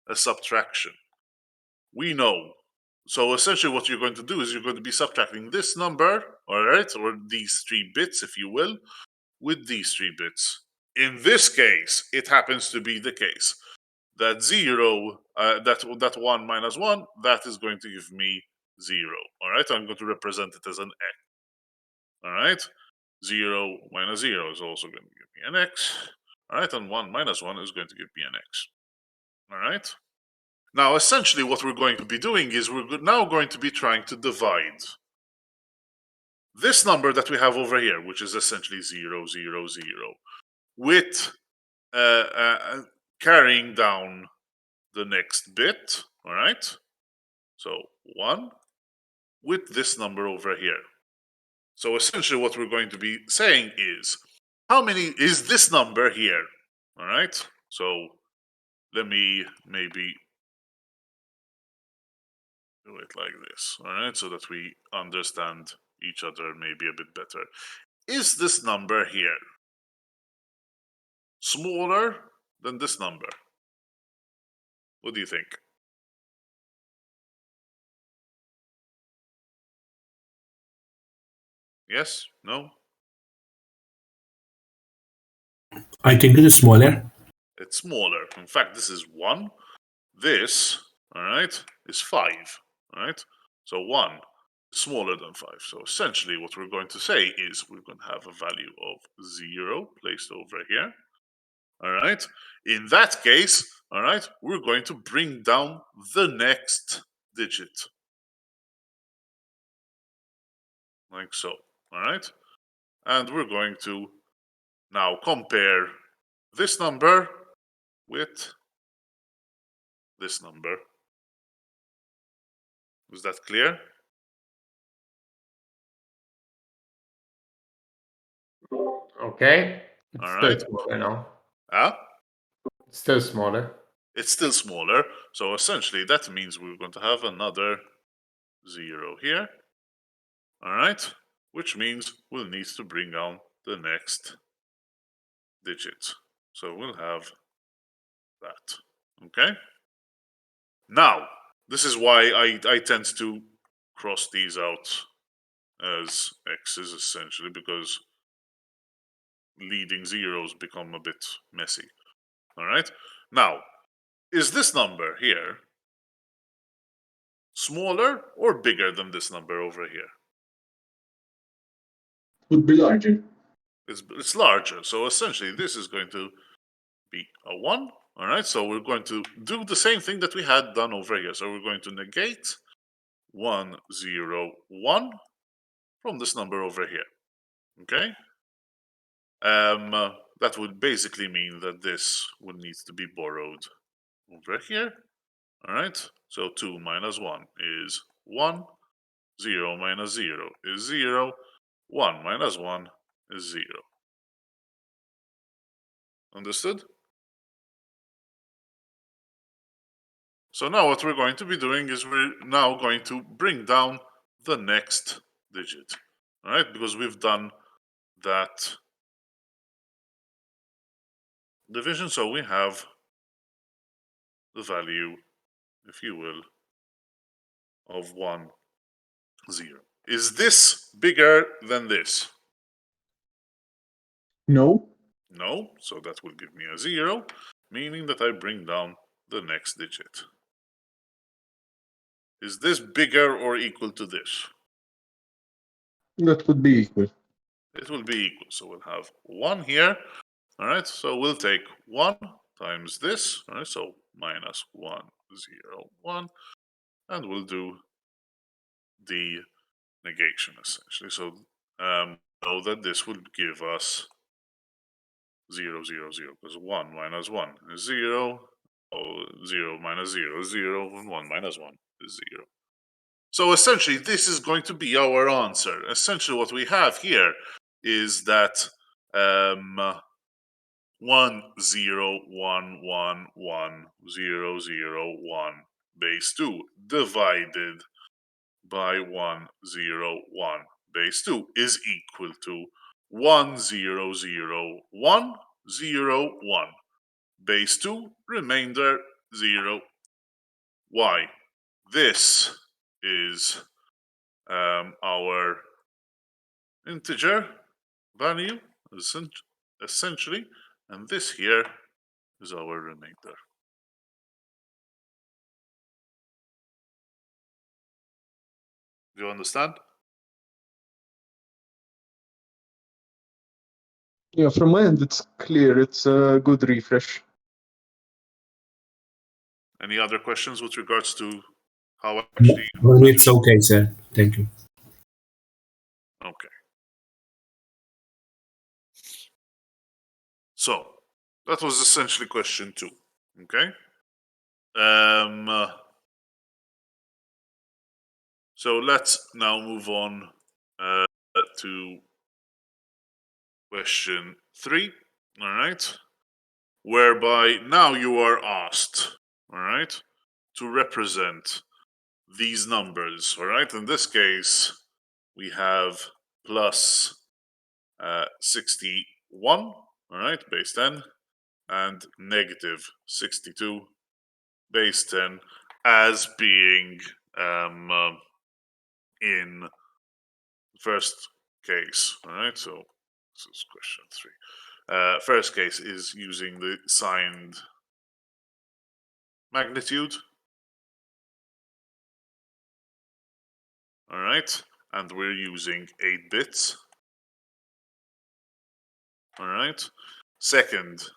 a subtraction. We know. So essentially what you're going to do is you're going to be subtracting this number, all right, or these 3 bits, if you will, with these 3 bits. In this case, it happens to be the case that 0, that 1 minus 1, that is going to give me 0. All right, I'm going to represent it as an x. All right, 0 minus 0 is also going to give me an x. All right, and 1 minus 1 is going to give me an x. All right. Now, essentially, what we're going to be doing is we're now going to be trying to divide this number that we have over here, which is essentially 0, 0, 0, with carrying down the next bit. All right. So 1 with this number over here. So essentially, what we're going to be saying is, how many is this number here? All right. So let me maybe do it like this. All right. So that we understand each other maybe a bit better. Is this number here smaller than this number? What do you think? Yes? No? I think it is smaller. It's smaller. In fact, this is 1. This, all right, is 5. All right. So 1 is smaller than 5. So essentially, what we're going to say is we're going to have a value of 0 placed over here. All right. In that case, all right, we're going to bring down the next digit. Like so. All right. And we're going to now compare this number with this number. Is that clear? Okay. It's All still right. smaller now. Ah? It's still smaller. It's still smaller. So essentially, that means we're going to have another 0 here. All right. Which means we'll need to bring down the next digit. So we'll have that. Okay. Now, this is why I tend to cross these out as x's essentially, because leading zeros become a bit messy. All right. Now, is this number here smaller or bigger than this number over here? Would be larger. It's larger. So essentially, this is going to be a 1. All right. So we're going to do the same thing that we had done over here. So we're going to negate 1, 0, 1 from this number over here. Okay. that would basically mean that this would need to be borrowed over here. All right, so 2 minus 1 is 1, 0 minus 0 is 0, 1 minus 1 is 0. Understood? So now what we're going to be doing is we're now going to bring down the next digit. All right, because we've done that division, so we have the value, if you will, of 1, 0. Is this bigger than this? No. No, so that will give me a 0, meaning that I bring down the next digit. Is this bigger or equal to this? That would be equal. It will be equal, so we'll have 1 here. All right, so we'll take 1 times this, all right, so minus 1, 0, 1, and we'll do the negation essentially. So know that this would give us 0, 0, 0, because 1 minus 1 is 0, 0 minus 0 is 0, and 1 minus 1 is 0. So essentially, this is going to be our answer. Essentially, what we have here is that 1, 0, 1, 1, 1, 0, 0, 1 base 2 divided by 1, 0, 1 base 2 is equal to 1, 0, 0, 1, 0, 1 base 2 remainder 0. Why? This is our integer value essentially, and this here is our remainder. Do you understand? Yeah, from my end, it's clear. It's a good refresh. Any other questions with regards to how actually? It's okay, sir. Thank you. Okay. So that was essentially question 2. Okay. So let's now move on to question 3. All right. Whereby now you are asked, all right, to represent these numbers. All right. In this case, we have plus 61, all right, base 10, and negative 62 base 10 as being in the first case. All right, so this is question 3. First case is using the signed magnitude. All right, and we're using 8 bits. All right, second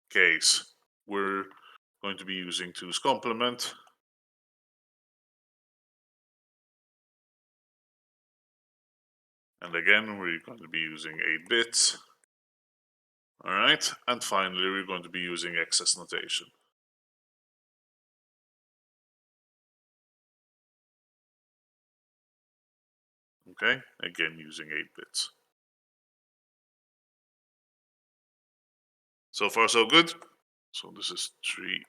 case, we're going to be using 2's complement. And again, we're going to be using 8 bits. All right, and finally, we're going to be using excess notation. Okay, again, using 8 bits. So far, so good. So this is 3A.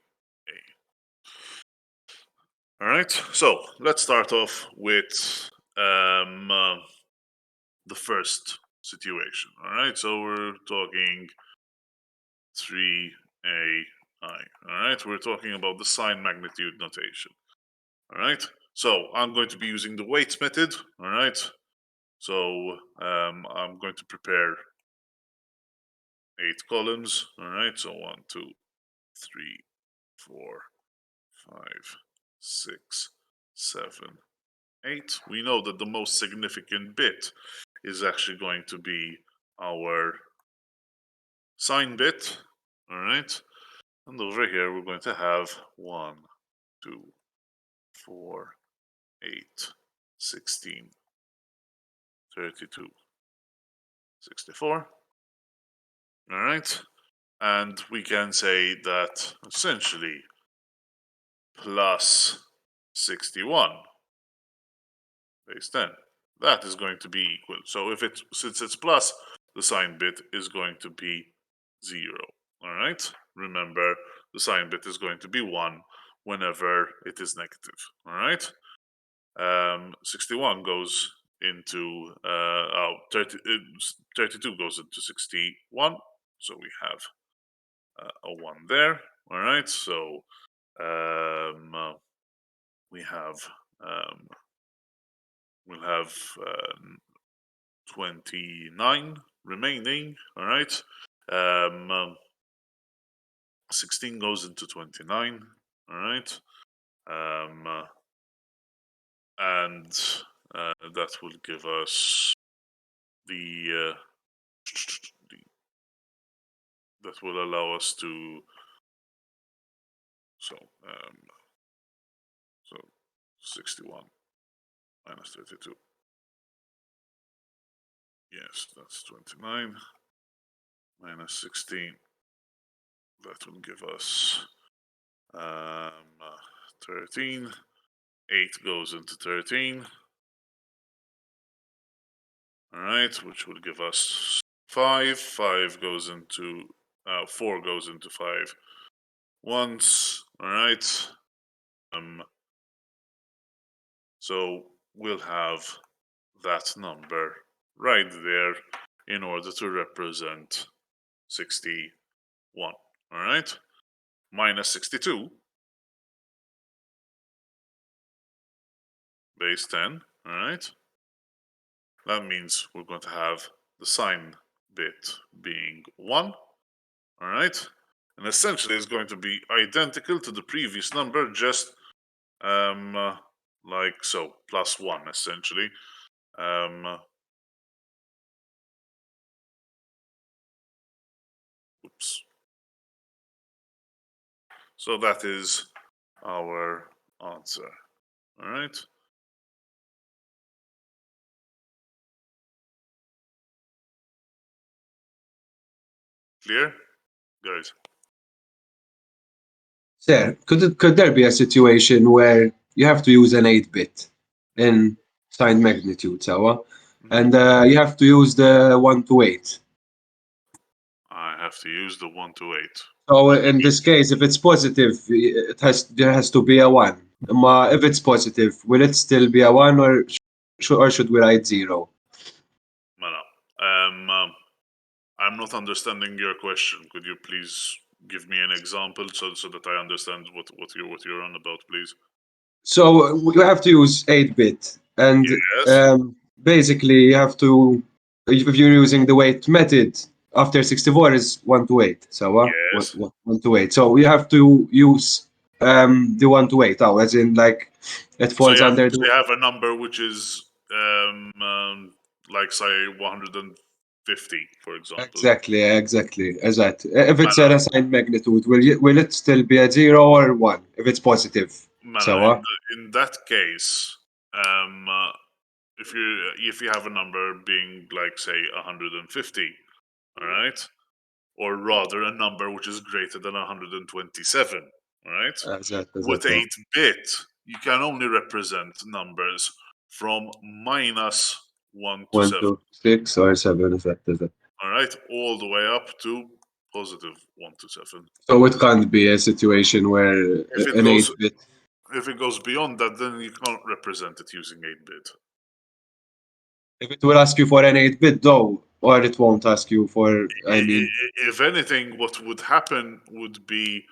All right, so let's start off with the first situation. All right, so we're talking 3AI. All right, we're talking about the sign magnitude notation. All right, so I'm going to be using the weights method. All right, so I'm going to prepare 8 columns. All right, so 1, 2, 3, 4, 5, 6, 7, 8. We know that the most significant bit is actually going to be our sign bit. All right, and over here we're going to have 1, 2, 4, 8, 16, 32, 64, All right. And we can say that essentially plus 61 base 10. That is going to be equal. So since it's plus, the sign bit is going to be 0. All right. Remember, the sign bit is going to be 1 whenever it is negative. All right. 61 goes into 32 goes into 61. So we have a 1 there. All right. So we have we'll have 29 remaining. All right. 16 goes into 29. All right. And that will give us the that will allow us to so 61 minus 32. Yes, that's 29 minus 16. That will give us 13. 8 goes into 13. All right, which will give us 5. 5 goes into 4 goes into 5 once. All right. So we'll have that number right there in order to represent 61. All right. Minus 62. Base 10. All right. That means we're going to have the sign bit being 1. All right. And essentially it's going to be identical to the previous number, just like so, plus 1 essentially. Oops. So that is our answer. All right. Clear, guys? Sir, could there be a situation where you have to use an 8-bit in signed magnitude, sawa? And you have to use the 1 to 8. I have to use the 1 to 8. So in this case, if it's positive, there has to be a 1. If it's positive, will it still be a 1 or should we write 0? No. I'm not understanding your question. Could you please give me an example so that I understand what you're on about, please? So you have to use 8-bit, and Yes. basically you have to, if you're using the weight method, after 64 is 1 to 8. So Yes. 1 to 8. So you have to use the 1 to 8, as in like it falls under So you have a number which is like say 150, for example. Exactly. If it's an assigned magnitude, will it still be a 0 or 1 if it's positive? In that case, if you have a number being like say 150, all right, or rather a number which is greater than 127, all right, with 8-bit, you can only represent numbers from minus 1 to 7. 1 to 6 or 7, exactly. All right, all the way up to positive 1 to 7. So it can't be a situation where an 8-bit. If it goes beyond that, then you can't represent it using 8-bit. If it will ask you for an 8-bit though, or it won't ask you for, If anything, what would happen would be,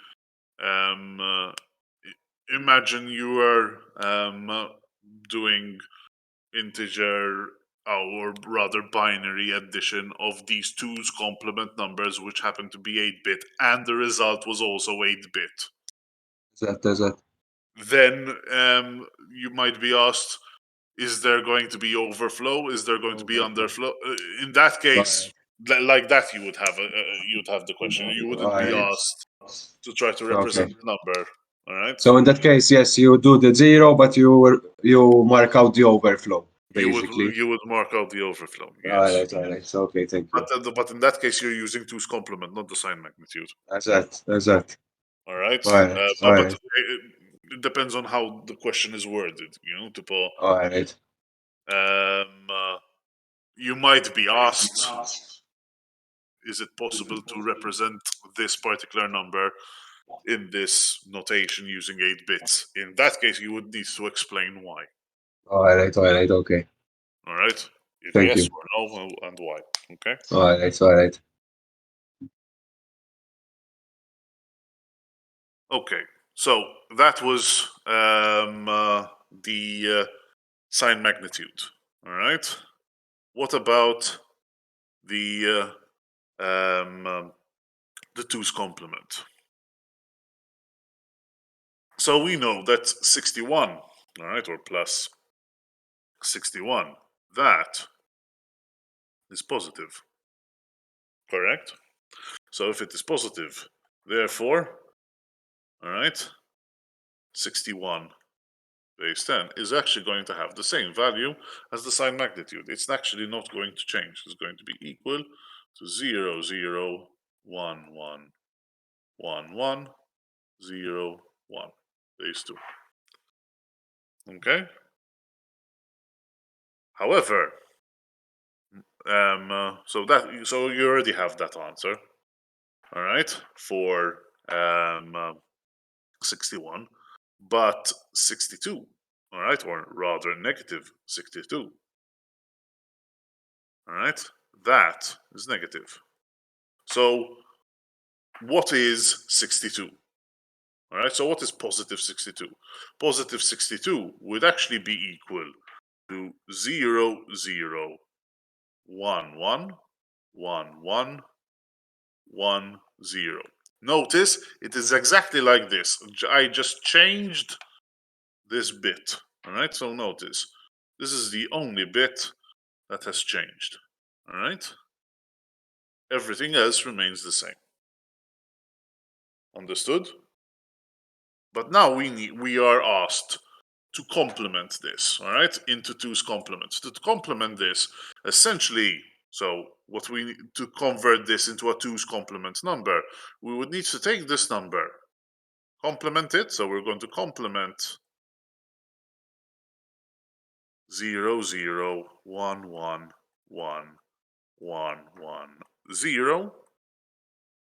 imagine you are doing integer or rather binary addition of these two's complement numbers, which happen to be 8-bit, and the result was also 8-bit. that. Then you might be asked, is there going to be overflow? Is there going to be underflow? In that case, like that, you would have the question. You wouldn't be asked to try to represent the number. All right. So in that case, yes, you do the 0, but you mark out the overflow. basically. you would mark out the overflow. Yes. All right. So, okay, thank you. But in that case, you're using 2's complement, not the sign magnitude. That's that. All right. All right. All But right. it depends on how the question is worded. Typo, All right. you might be asked, is it possible to represent this particular number in this notation using 8 bits? In that case, you would need to explain why. All right. Okay. All right. If Thank yes you. or no, and why. Okay. All right. Okay. So that was the sign magnitude. All right. What about the 2's complement? So we know that 61, all right, or plus 61, that is positive. Correct? So if it is positive, therefore, all right, 61 base 10 is actually going to have the same value as the sign magnitude. It's actually not going to change. It's going to be equal to 0, 0, 1, 1, 1, 1, 0, 1, base 2. Okay? However, so you already have that answer, all right, for 61, but 62, all right, or rather negative 62, all right, that is negative. So what is 62? All right, so what is positive 62? Positive 62 would actually be equal to 0, 0, 1, 1, 1, 1, 1, 0. Notice it is exactly like this. I just changed this bit. All right, so notice this is the only bit that has changed. All right, everything else remains the same. Understood? But now we are asked to complement this, all right, into 2's complement. To complement this, essentially, so what we need to convert this into a 2's complement number, we would need to take this number, complement it. So we're going to complement 0, 0, 1, 1, 1, 1, 1, 0,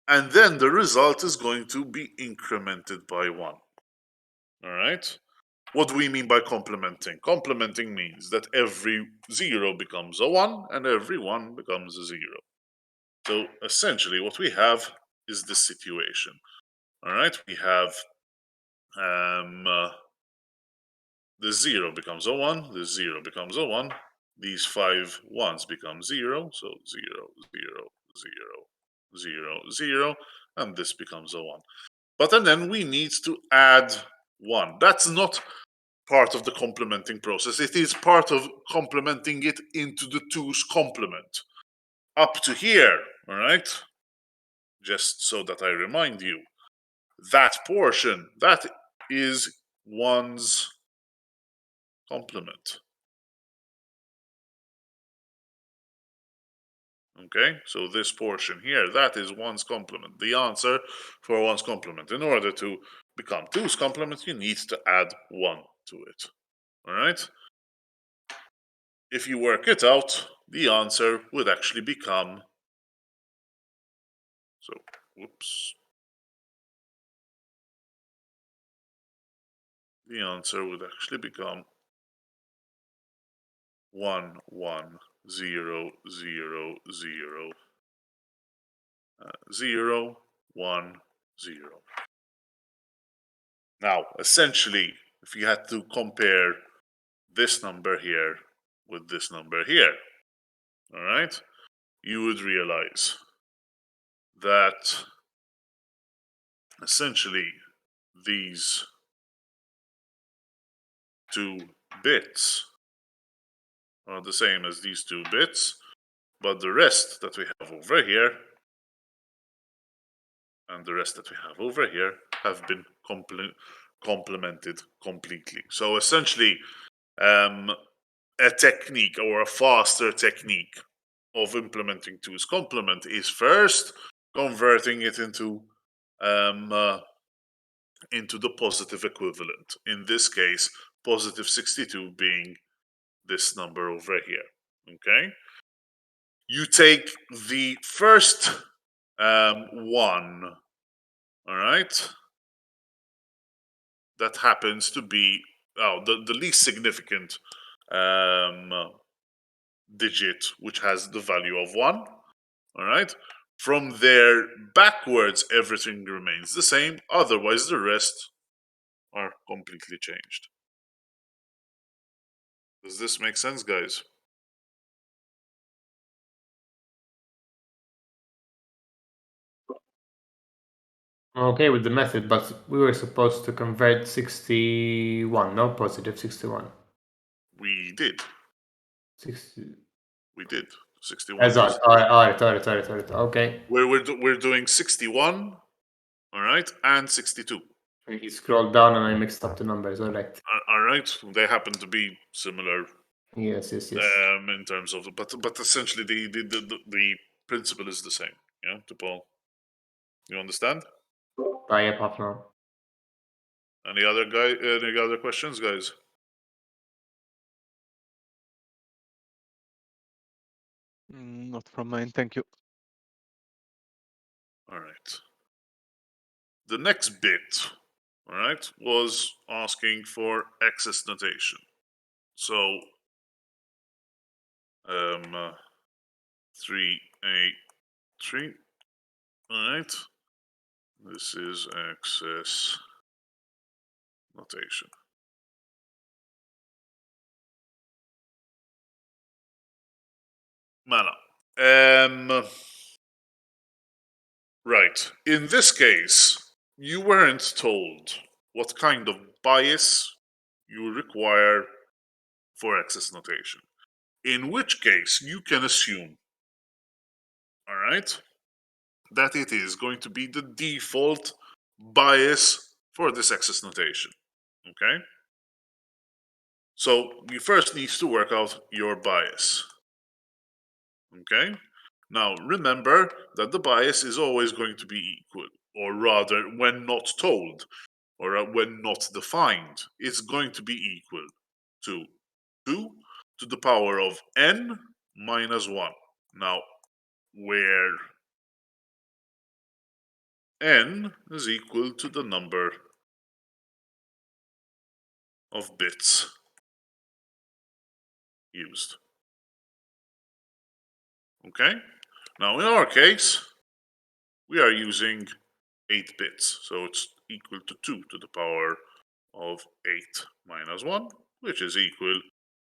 and then the result is going to be incremented by 1. All right. What do we mean by complementing? Complementing means that every 0 becomes a 1 and every 1 becomes a 0. So essentially what we have is this situation. All right, we have the 0 becomes a 1, the 0 becomes a 1, these 5 1s become 0, so 0, 0, 0, 0, 0, and this becomes a 1. But then we need to add 1. That's not part of the complementing process. It is part of complementing it into the 2's complement. Up to here, all right? Just so that I remind you, that portion, that is 1's complement. Okay, so this portion here, that is 1's complement, the answer for 1's complement. In order to become 2's complement, you need to add 1 to it. All right? If you work it out, the answer would actually become, so, whoops. The answer would actually become 1, 1, 0, 0, 0, 0, 1, 0. Now, essentially, if you had to compare this number here with this number here, all right, you would realize that essentially these 2 bits are the same as these 2 bits, but the rest that we have over here and the rest that we have over here have been complemented completely. So essentially, a technique or a faster technique of implementing 2's complement is first converting it into the positive equivalent. In this case, positive 62 being this number over here. Okay, you take the first one, all right, that happens to be the least significant digit, which has the value of 1, all right. From there backwards, everything remains the same, otherwise the rest are completely changed. Does this make sense, guys? I'm okay with the method, but we were supposed to convert 61, no? Positive 61. We did. 60. We did. 61. That's all right. Okay. We're doing 61, all right, and 62. You scrolled down and I mixed up the numbers. All right. All right, they happen to be similar Yes. in terms of, but essentially the principle is the same. Yeah, to Paul. You understand? I am half now. Any other questions, guys? Not from mine, thank you. All right. The next bit, all right, was asking for excess notation. So 3, 8, 3. All right. This is excess notation. Mana. Right. In this case, you weren't told what kind of bias you require for excess notation. In which case, you can assume, all right, that it is going to be the default bias for this excess notation. Okay? So you first need to work out your bias. Okay? Now remember that the bias is always going to be equal, or rather, when not told, or when not defined, it's going to be equal to 2 to the power of n minus 1. Now, where n is equal to the number of bits used. Okay? Now, in our case, we are using 8 bits, so it's equal to 2 to the power of 8 minus 1, which is equal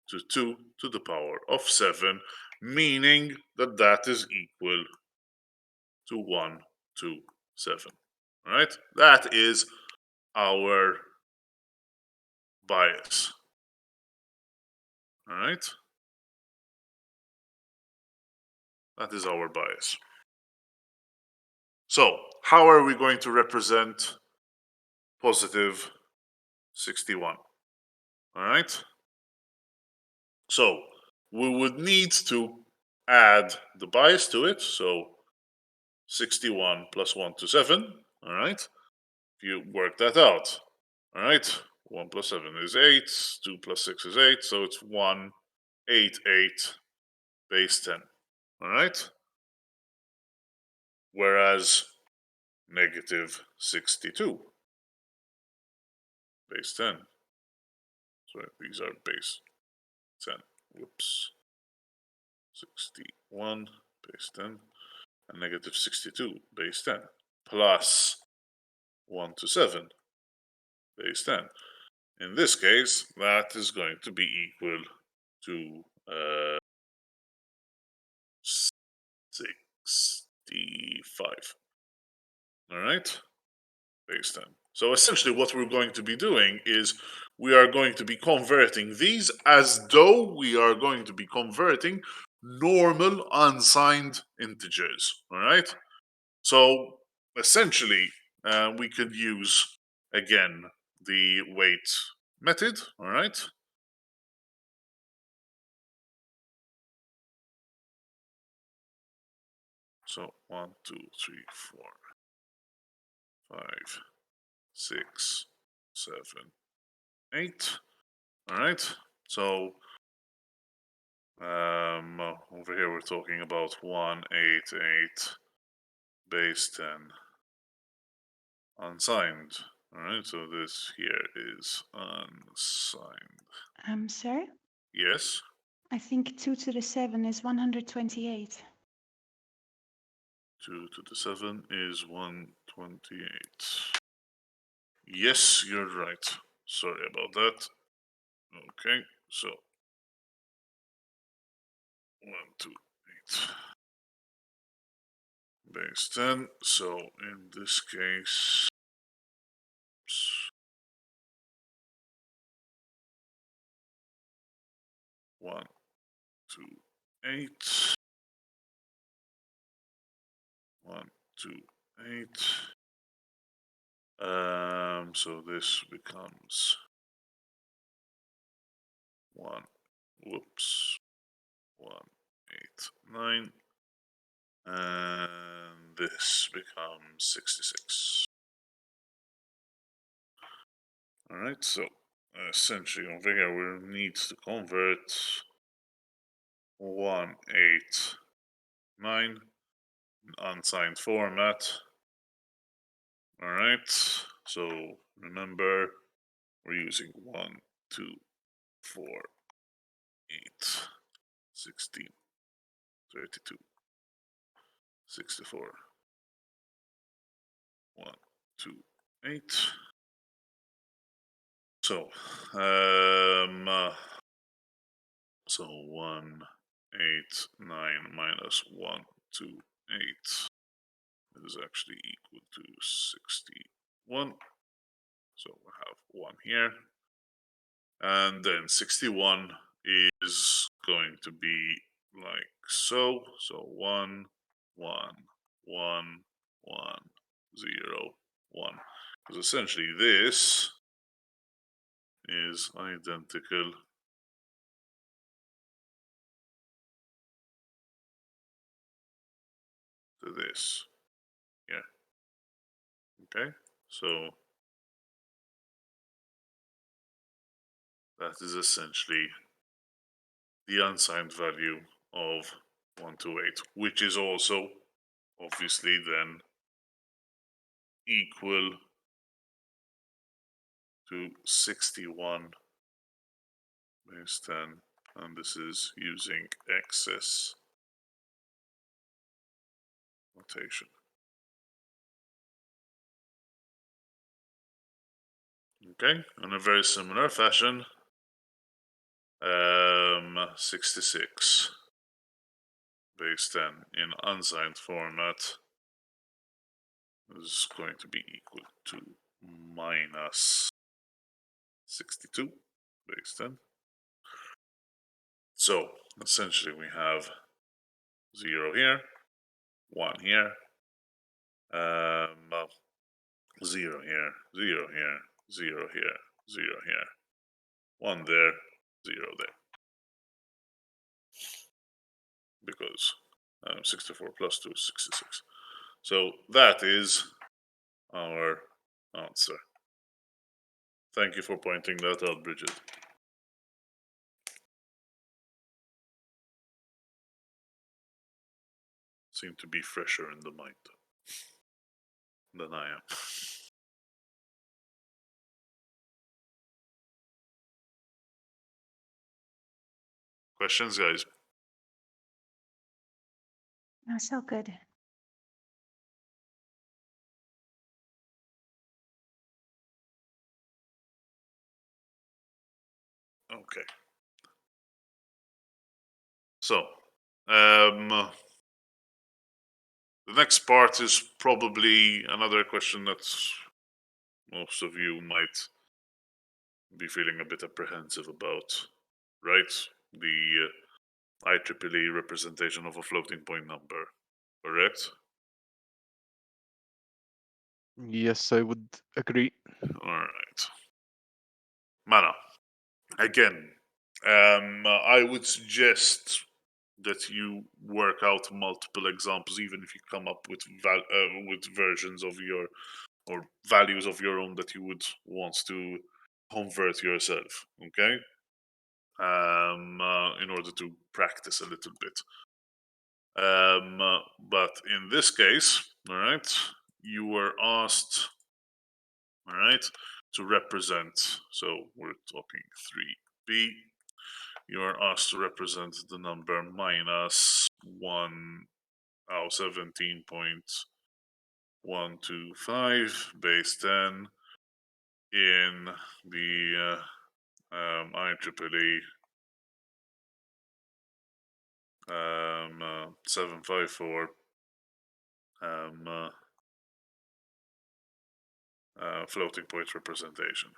to 2 to the power of 7, meaning that that is equal to 127. All right? That is our bias. All right? That is our bias. So, how are we going to represent positive 61? All right? So, we would need to add the bias to it. So, 61 plus 127. All right? If you work that out, all right? 1 plus 7 is 8. 2 plus 6 is 8. So, it's 188 base 10. All right? Whereas negative 62 base 10. So these are base 10. Whoops. 61 base 10 and negative 62 base 10 plus 1 to 7 base 10. In this case, that is going to be equal to 65. All right? Base 10. So essentially what we're going to be doing is we are going to be converting these as though we are going to be converting normal unsigned integers. All right? So essentially we could use again the weight method. All right? So 1, 2, 3, 4, 5, 6, 7, 8. All right. So over here we're talking about 1, 8, 8, base 10, unsigned. All right. So this here is unsigned. Sir, Yes. I think 2 to the 7 is 128. 2 to the 7 is 128. Yes, you're right. Sorry about that. Okay, so 1, 2, 8. Base 10. So in this case, 1, 2, 8. 1, 2, 8. So this becomes 1. Whoops. 1, 8, 9. And this becomes 66. All right, so essentially over here we need to convert 1, 8, 9 unsigned format. All right, so remember we're using 1, 2, 4, 8, 16, 32, 64, 1, 2, 8. So, so 1, 8, 9 minus 1, 2, 8 is actually equal to 61. So we have 1 here. And then 61 is going to be like so. So 1, 1, 1, 1, 0, 1. Because essentially this is identical to this. Yeah. Okay. So that is essentially the unsigned value of 128, which is also obviously then equal to 61 base 10, and this is using excess notation. Okay, in a very similar fashion, 66 base 10 in unsigned format is going to be equal to minus 62 base 10. So essentially we have 0 here, 1 here, 0 here, 0 here, 0 here, 0 here, 1 there, 0 there. Because 64 plus 2 is 66. So that is our answer. Thank you for pointing that out, Bridget. Seem to be fresher in the mind than I am. Questions, guys? Oh, so good. Okay. So, the next part is probably another question that most of you might be feeling a bit apprehensive about, right? The IEEE representation of a floating point number, correct? Yes, I would agree. All right. Mana, again, I would suggest that you work out multiple examples, even if you come up with versions of your or values of your own that you would want to convert yourself. Okay, in order to practice a little bit. But in this case, all right, you were asked, all right, to represent. So we're talking 3b. You are asked to represent the number minus 17.125 base 10 in the IEEE 754 floating point representation.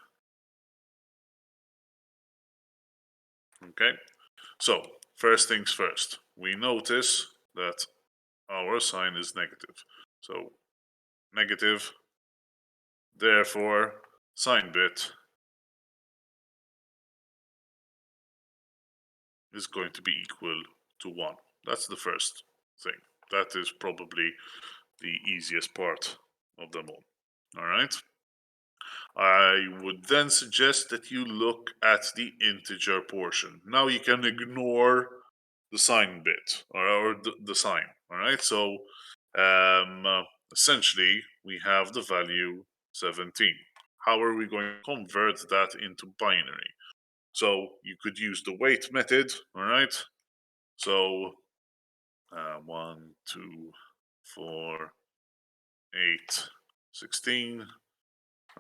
Okay, so first things first, we notice that our sign is negative. So negative, therefore sign bit is going to be equal to 1. That's the first thing. That is probably the easiest part of them all. All right. I would then suggest that you look at the integer portion. Now you can ignore the sign bit or the sign. All right. So essentially, we have the value 17. How are we going to convert that into binary? So you could use the weight method. All right. So 1, 2, 4, 8, 16.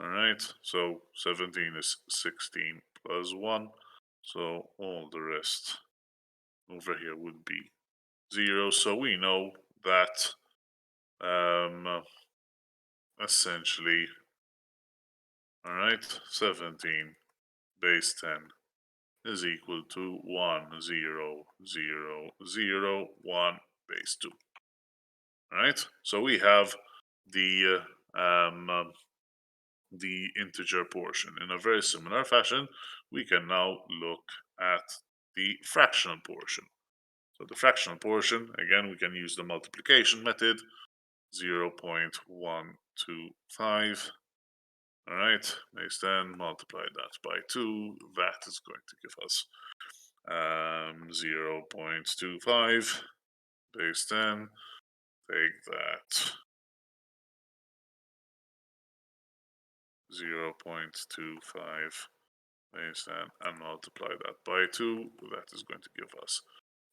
All right, so 17 is 16 plus 1. So all the rest over here would be 0. So we know that essentially, all right, 17 base 10 is equal to 1, 0, 0, 0, 1 base 2. All right, so we have the integer portion. In a very similar fashion, we can now look at the fractional portion. So the fractional portion, again, we can use the multiplication method, 0.125. All right, base 10, multiply that by 2. That is going to give us 0.25 base 10. Take that 0.25 base 10 and multiply that by 2. That is going to give us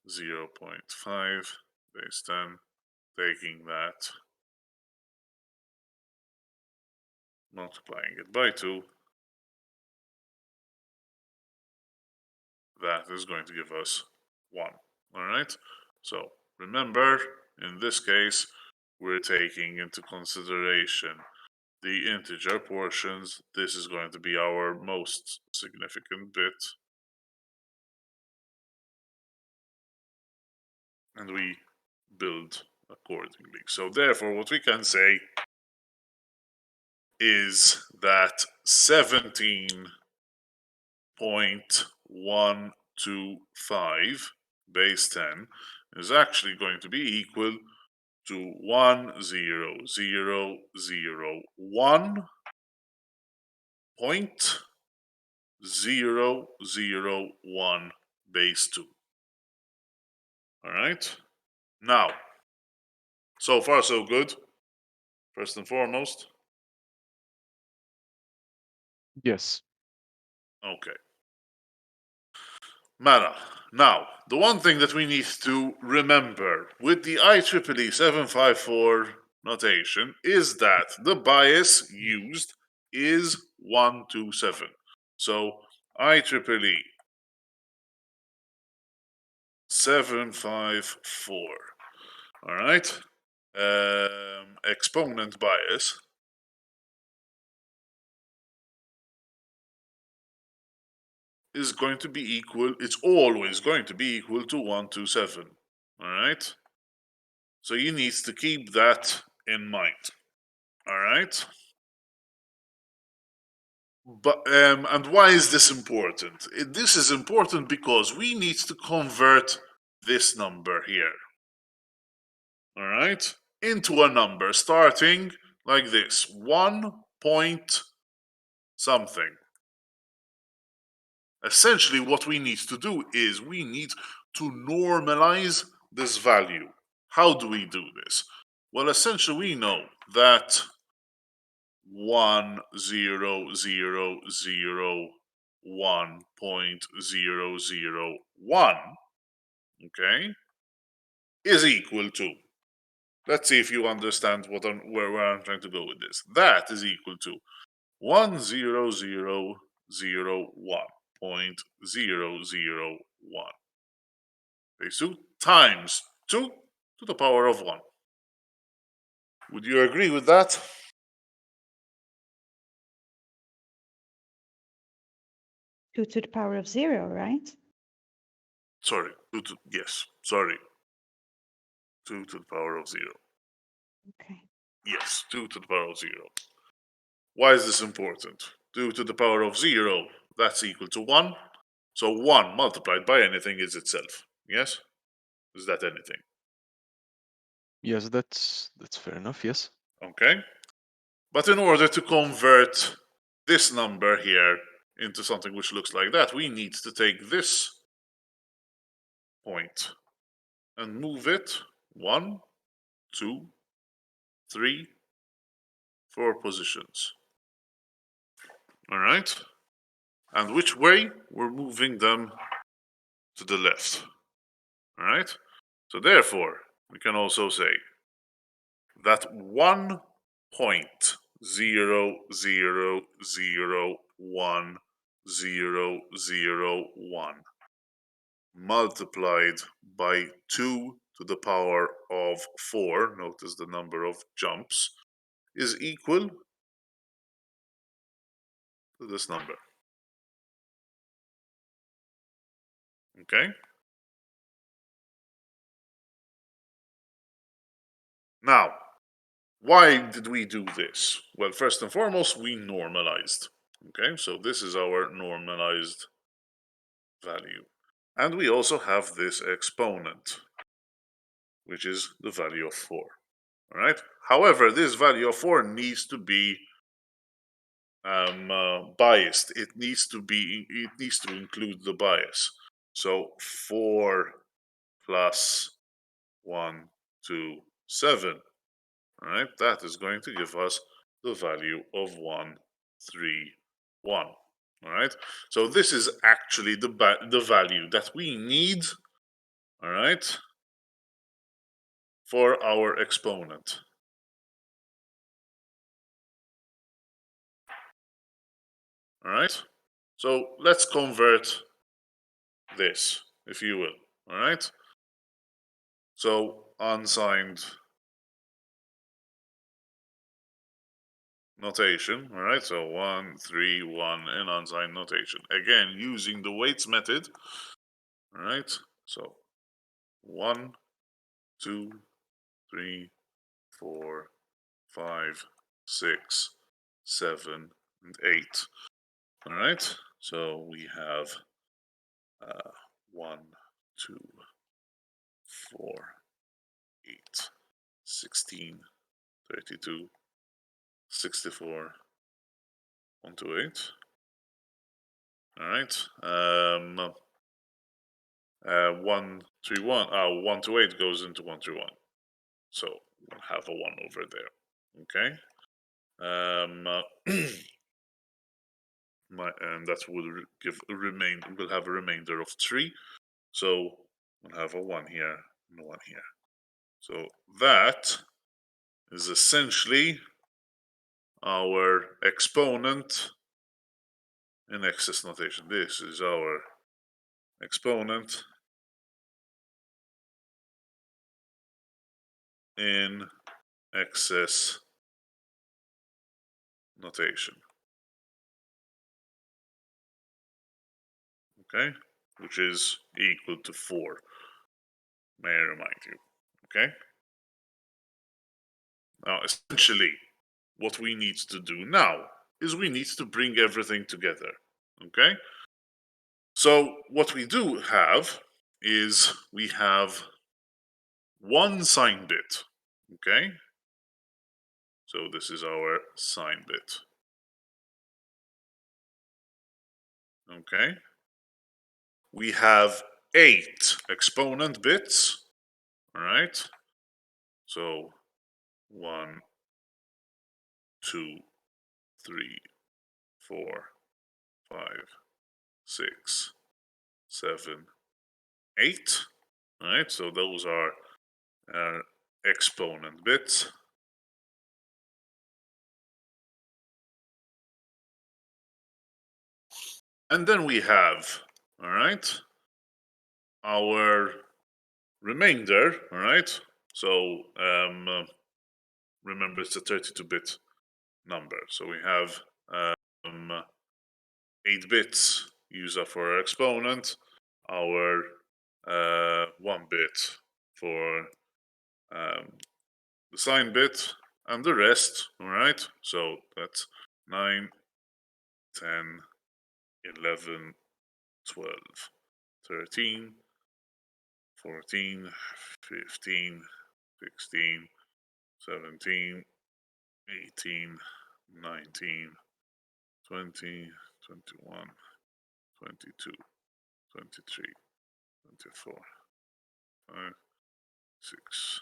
0.5 base 10. Taking that, multiplying it by 2. That is going to give us 1. All right. So remember, in this case, we're taking into consideration the integer portions. This is going to be our most significant bit. And we build accordingly. So therefore, what we can say is that 17.125 base 10 is actually going to be equal to 10001.001 base 2. All right. Now, so far so good. First and foremost. Yes. Okay. Mana. Now, the one thing that we need to remember with the IEEE 754 notation is that the bias used is 127. So IEEE 754. All right. Exponent bias is going to be equal, it's always going to be equal to 127. All right. So you need to keep that in mind. All right. But and why is this important? This is important because we need to convert this number here. All right, into a number starting like this, 1 point something. Essentially, what we need to do is we need to normalize this value. How do we do this? Well, essentially, we know that 1,0,0,0,1.001, okay, is equal to, let's see if you understand where I'm trying to go with this. That is equal to 1,0,0,0,1.001. Okay, so times 2 to the power of 1. Would you agree with that? Two to the power of 0, right? Sorry, 2 to the power of 0. Okay. Yes, 2 to the power of 0. Why is this important? 2 to the power of 0, that's equal to 1. So 1 multiplied by anything is itself. Yes? Is that anything? Yes, that's fair enough. Yes. Okay. But in order to convert this number here into something which looks like that, we need to take this point and move it 1, 2, 3, 4 positions. All right? And which way? We're moving them to the left. All right? So therefore, we can also say that 1.0001001 multiplied by 2 to the power of 4, notice the number of jumps, is equal to this number. Okay? Now, why did we do this? Well, first and foremost, we normalized. Okay, so this is our normalized value. And we also have this exponent, which is the value of 4. All right. However, this value of 4 needs to be biased. It needs to include the bias. So 4 plus 1, 2, 7. All right. That is going to give us the value of 1, 3, 1. All right. So this is actually the value that we need. All right. For our exponent. All right. So let's convert this, if you will. All right. So unsigned notation. All right. So 1, 3, 1 in unsigned notation. Again, using the weights method. All right. So 1, 2, 3, 4, 5, 6, 7, and 8. All right. So we have 1, 2, 4, 8, 16, 32, 64, 128. All right. 131. 128 goes into 131. So we'll have a 1 over there. Okay. And that will give a remainder. We'll have a remainder of 3. So we'll have a 1 here and a 1 here. So that is essentially our exponent in excess notation. This is our exponent in excess notation. Okay, which is equal to 4. May I remind you. Okay. Now, essentially, what we need to do now is we need to bring everything together. Okay. So what we do have is we have one sign bit. Okay? So this is our sign bit. Okay? We have 8 exponent bits. All right? So 1, 2, 3, 4, 5, 6, 7, 8. All right? So those are exponent bits. And then we have, all right, our remainder, all right? So remember, it's a 32-bit number. So we have 8 bits used up for our exponent, our 1 bit for the sign bit, and the rest, all right? So that's 9, 10, 11, 12, 13, 14, 15, 16, 17, 18, 19, 20, 21, 22, 23, 24, 5, 6,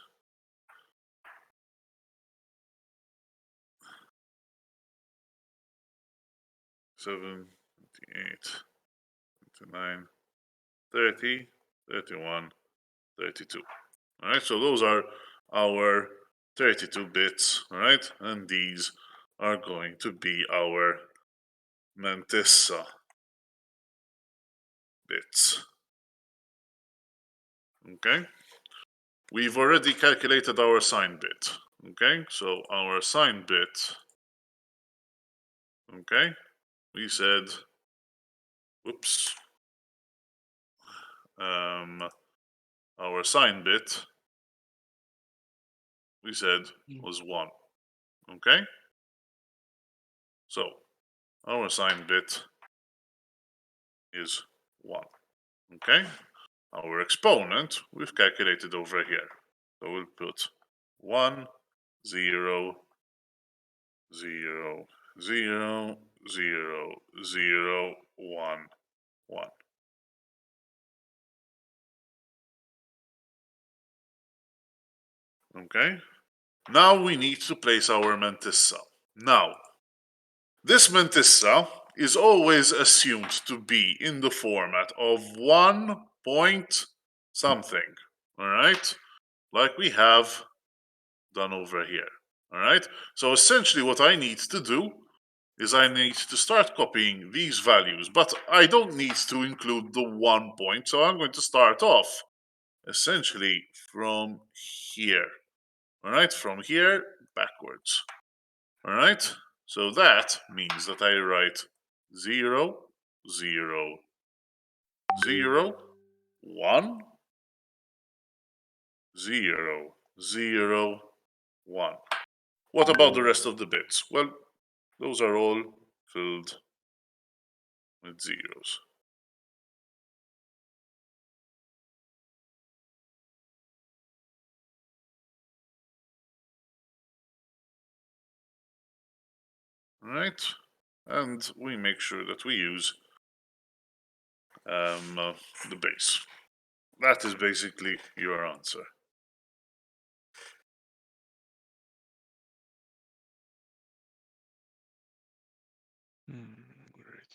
7, 28, 29, 30, 31, 32. All right, so those are our 32 bits, all right? And these are going to be our mantissa bits. Okay? We've already calculated our sign bit. Okay, so our sign bit, okay, we said, whoops, our sign bit, we said was 1. Okay, so our sign bit is 1. Okay, our exponent we've calculated over here. So we'll put 1, 0, 0, 0, 0, 0, 1, 1. Okay, now we need to place our mantissa. Now, this mantissa is always assumed to be in the format of 1 point something, all right? Like we have done over here, all right? So essentially what I need to do is I need to start copying these values, but I don't need to include the 1 point, so I'm going to start off essentially from here, all right? From here backwards, all right? So that means that I write 0, 0, 0, 1, 0, 0, 1. What about the rest of the bits? Well, those are all filled with zeros. All right? And we make sure that we use the base. That is basically your answer. Great.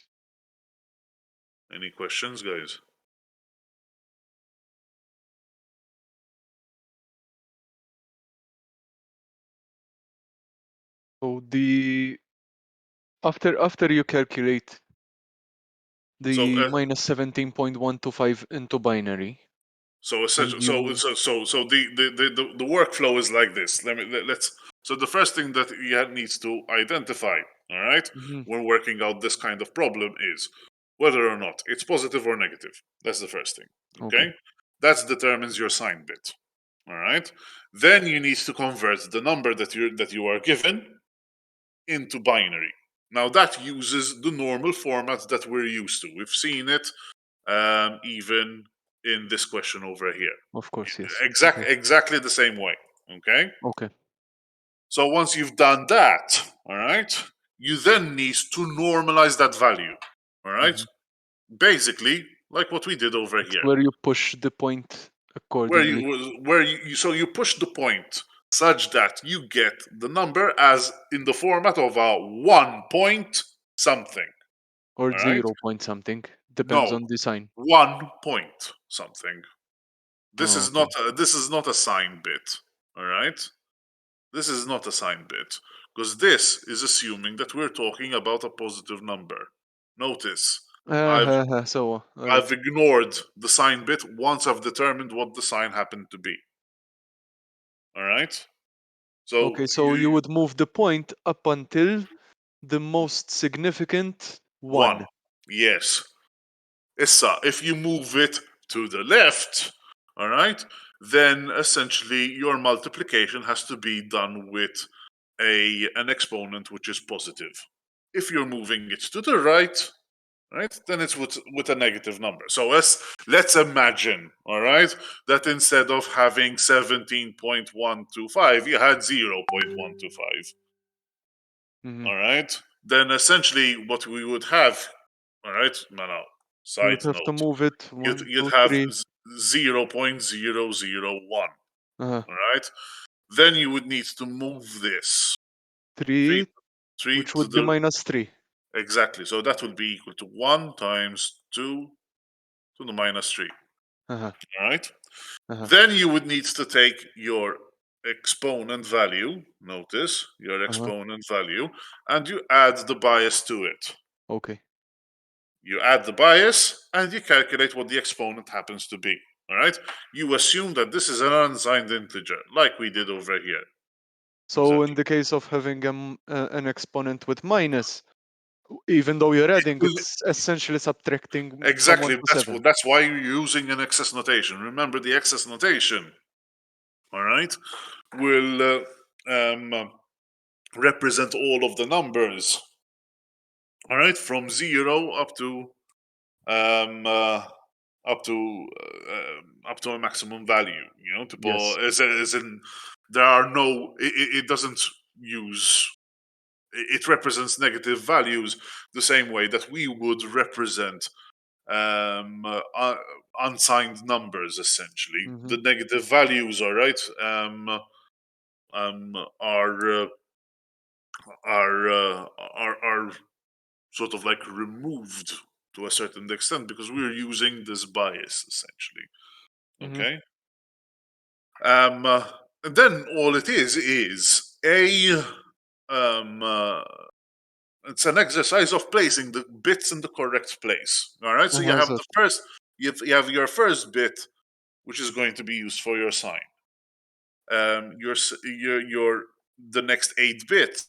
Any questions, guys? So the after you calculate the So, minus 17.125 into binary, So essentially, and you so the workflow is like this. Let's. So the first thing that you needs to identify, all right, Mhm. when working out this kind of problem is whether or not it's positive or negative. That's the first thing. Okay, Okay. that determines your sign bit. All right. Then you need to convert the number that you are given into binary. Now that uses the normal format that we're used to. We've seen it even in this question over here. Of course, yes. Exactly the same way. Okay. Okay. So once you've done that, all right, you then need to normalize that value. All right? Basically, like what we did over here. Where you push the point Where accordingly. you push the point such that you get the number as in the format of a 1 point something. Or all right? 0 point something. Depends No. on the sign. 1 point something. This Oh, is not a sign bit. All right? This is not a sign bit because this is assuming that we're talking about a positive number. Notice So, I've ignored the sign bit once I've determined what the sign happened to be. All right. So okay, so you would move the point up until the most significant one. Yes. Issa, if you move it to the left, all right, then essentially your multiplication has to be done with an exponent which is positive. If you're moving it to the right, then it's with a negative number. So let's imagine, all right, that instead of having 17.125, you had 0.125. Mhm. All right, then essentially what we would have, all right, no, You side would have to note, move it 1, you'd 2, have 3. 0.001. Uh-huh. All right, then you would need to move this 3, three which to would be the minus 3. exactly. So that would be equal to 1 times 2 to the minus 3. Uh-huh. All right. Uh-huh. Then you would need to take your exponent value. Notice your exponent value, and you add the bias to it. Okay. You add the bias, and you calculate what the exponent happens to be. All right. You assume that this is an unsigned integer, like we did over here. So in the case of having an exponent with minus, even though you're adding, it's essentially subtracting from 1 Exactly. to 7. That's why you're using an excess notation. Remember the excess notation. All right, will represent all of the numbers. All right, from 0 up to up to a maximum value. You know, Yes. as in there are no. It doesn't use. It represents negative values the same way that we would represent unsigned numbers. Essentially, the negative values, all right, are are sort of like removed to a certain extent because we're using this bias essentially. Okay. And then all it is a it's an exercise of placing the bits in the correct place. All right. So you have So the first. You have your first bit, which is going to be used for your sign. Your the next 8 bits,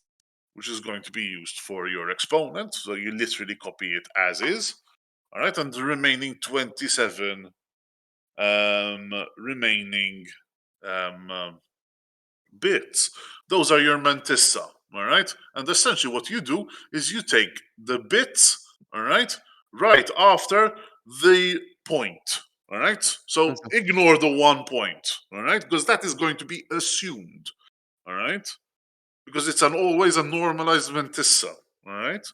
which is going to be used for your exponent. So you literally copy it as is. All right, and the remaining 27 remaining bits, those are your mantissa. All right, and essentially what you do is you take the bits, all right after the point. All right, so ignore the 1 point. All right, because that is going to be assumed. All right, because it's always a normalized mantissa. All right,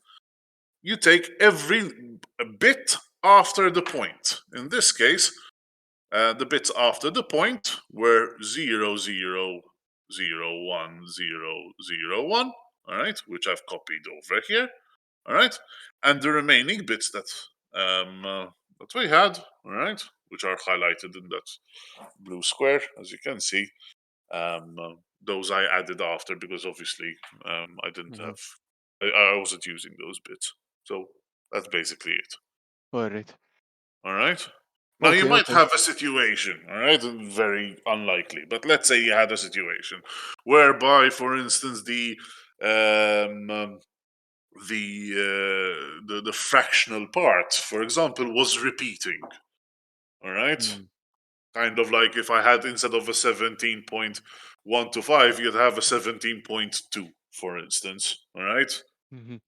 you take every bit after the point. In this case, the bits after the point were 0, 0, 0, 1, 0, 0, 1, all right, which I've copied over here, all right, and the remaining bits that that we had, all right, which are highlighted in that blue square, as you can see. Those I added after because obviously I didn't have, I wasn't using those bits. So that's basically it. all right. All right. Now you might have a situation, all right, very unlikely, but let's say you had a situation whereby, for instance, the fractional part, for example, was repeating. All right. Kind of like if I had instead of a 17.125, you'd have a 17.2, for instance. All right. In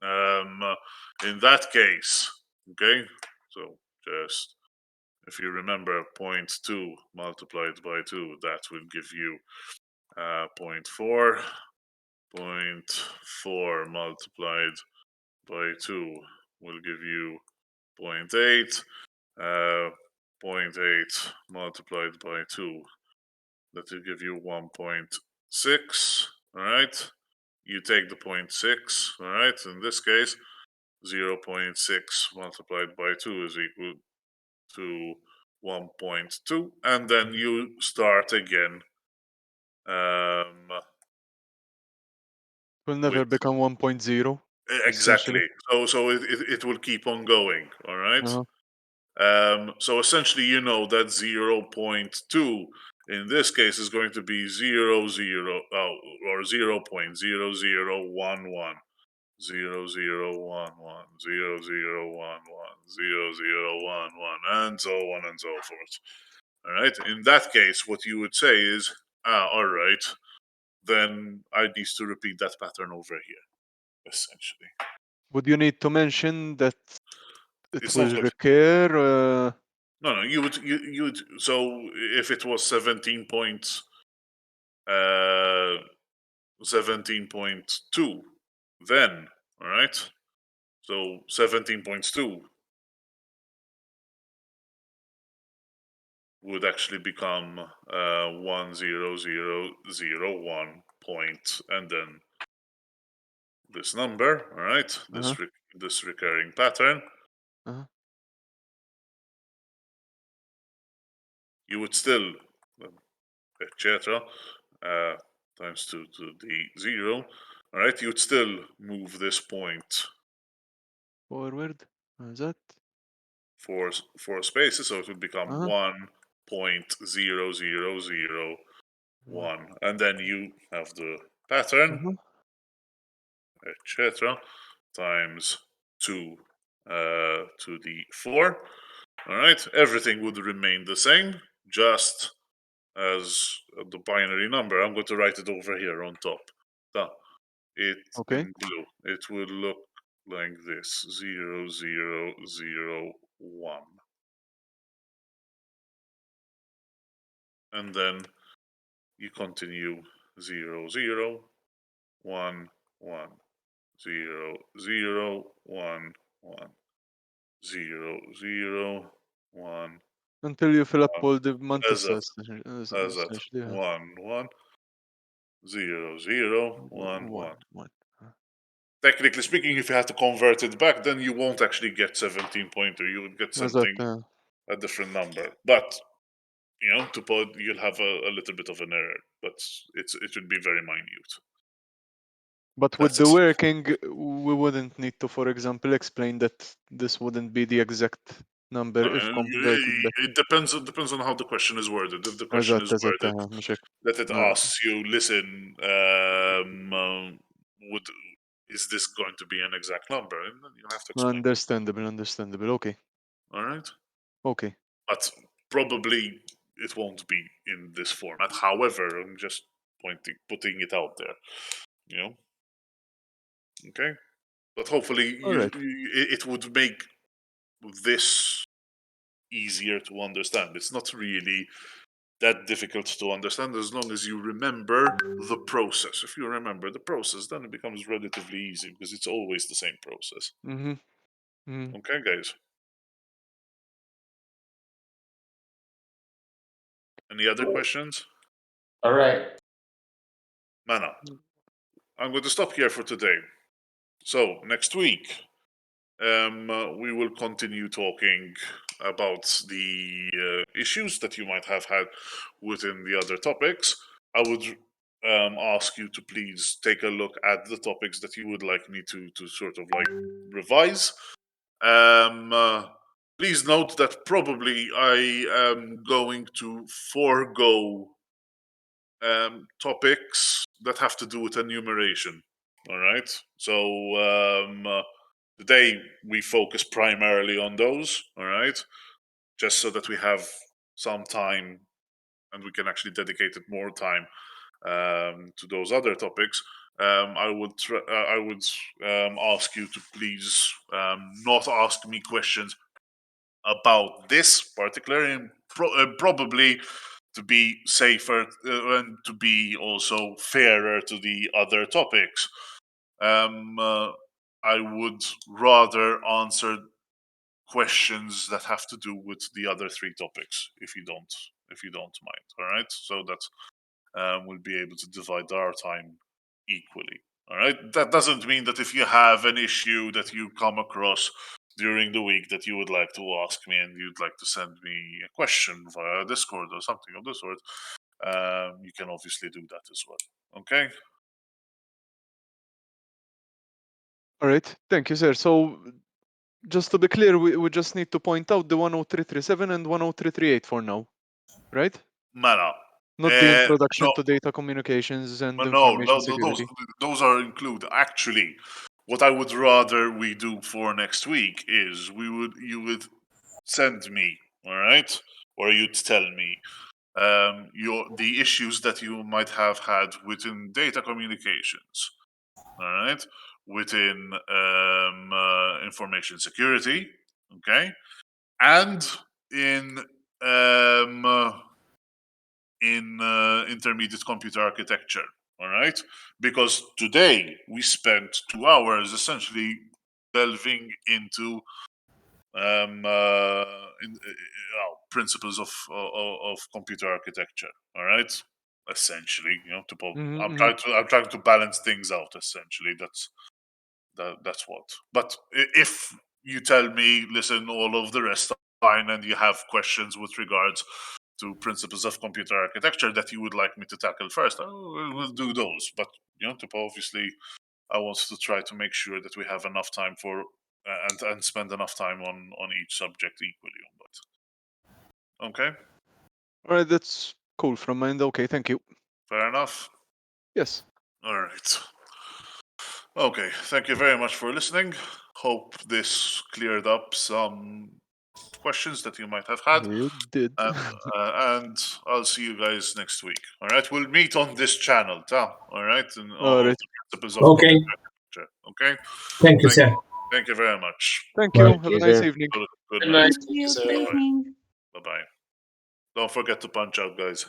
that case, okay. So just if you remember 0.2 multiplied by 2, that will give you 0.4. 0.4 multiplied by 2 will give you 0.8. 0.8 multiplied by 2, that will give you 1.6. All right. You take the 0.6. All right. In this case, 0.6 multiplied by 2 is equal to 1.2, and then you start again. Will never With- become 1.0. Exactly. So it will keep on going. All right. Uh-huh. So essentially, you know that 0.2 in this case is going to be 0, 0, or 0.0011, 0011, 0011, 0011, and so on and so forth. All right. In that case, what you would say is, all right, then I need to repeat that pattern over here, essentially. Would you need to mention that it It's not will what- recur? No, you would. So if it was 17.2, then all right. So 17.2 would actually become 10001 point, and then this number. All right, this recurring pattern. Uh-huh. You would still etc. Times 2 to the 0. All right, you would still move this point Forward. That. four spaces, so it would become Uh-huh. 1.0001, and then you have the pattern, Uh-huh. etc. times 2 to the 4. All right, everything would remain the same, just as the binary number. I'm going to write it over here on top. So it Okay. in blue. It will look like this: 0001, and then you continue 0011, 0011, 0011, Until you fill up all the as a mantisses. as a Essentially. 11, 0011. One. Technically speaking, if you have to convert it back, then you won't actually get 17 pointer. You would get something a different number. But to put, you'll have a little bit of an error, but it should be very minute. But with That's the it. working, we wouldn't need to, for example, explain that this wouldn't be the exact number if converted back. It depends. It depends on how the question is worded. If the question is worded مش هيك. that it asks you, listen, is this going to be an exact number? And then you have to explain. Understandable. Okay. All right. Okay. But probably it won't be in this format. However, I'm just putting it out there. Okay. But hopefully, All right. it would make this easier to understand. It's not really that difficult to understand as long as you remember the process. If you remember the process, then it becomes relatively easy because it's always the same process. Mm-hmm. Okay, guys. Any other questions? All right. Mana, I'm going to stop here for today. So next week, we will continue talking about the issues that you might have had within the other topics. I would ask you to please take a look at the topics that you would like me to sort of like revise. Please note that probably I am going to forego topics that have to do with enumeration. All right. So today we focus primarily on those. All right, just so that we have some time and we can actually dedicate it more time to those other topics. I would ask you to please not ask me questions about this particular, and probably to be safer and to be also fairer to the other topics. I would rather answer questions that have to do with the other three topics, if you don't mind. All right, so that we'll be able to divide our time equally. All right, that doesn't mean that if you have an issue that you come across during the week that you would like to ask me and you'd like to send me a question via Discord or something of the sort, you can obviously do that as well. Okay. All right, thank you, sir. So, just to be clear, we just need to point out the 10337 and 10338 for now, right? Mana. Not the introduction no, to data communications and no, information no, security. those are included. Actually, what I would rather we do for next week is you would send me, all right, or you'd tell me the issues that you might have had within data communications, all right, within information security, okay, and in intermediate computer architecture. All right, because today we spent 2 hours essentially delving into principles of computer architecture. All right, essentially, I'm trying to balance things out. Essentially, that's what. But if you tell me, listen, all of the rest are fine, and you have questions with regards to principles of computer architecture that you would like me to tackle first, we'll do those. But obviously, I want to try to make sure that we have enough time for and spend enough time on each subject equally. But okay, All right, that's cool from my end. Okay, thank you. fair enough. Yes. All right. Okay, thank you very much for listening. Hope this cleared up some questions that you might have had. You did. And I'll see you guys next week. All right, we'll meet on this channel, Tom. All right, and All right. principles of Okay. architecture. Okay. Thank you, sir. Thank you very much. Thank Bye. you. Have a Thank you, nice sir. evening. Good Good night. night. Thank you. sir. Good evening. Bye bye. Don't forget to punch out, guys.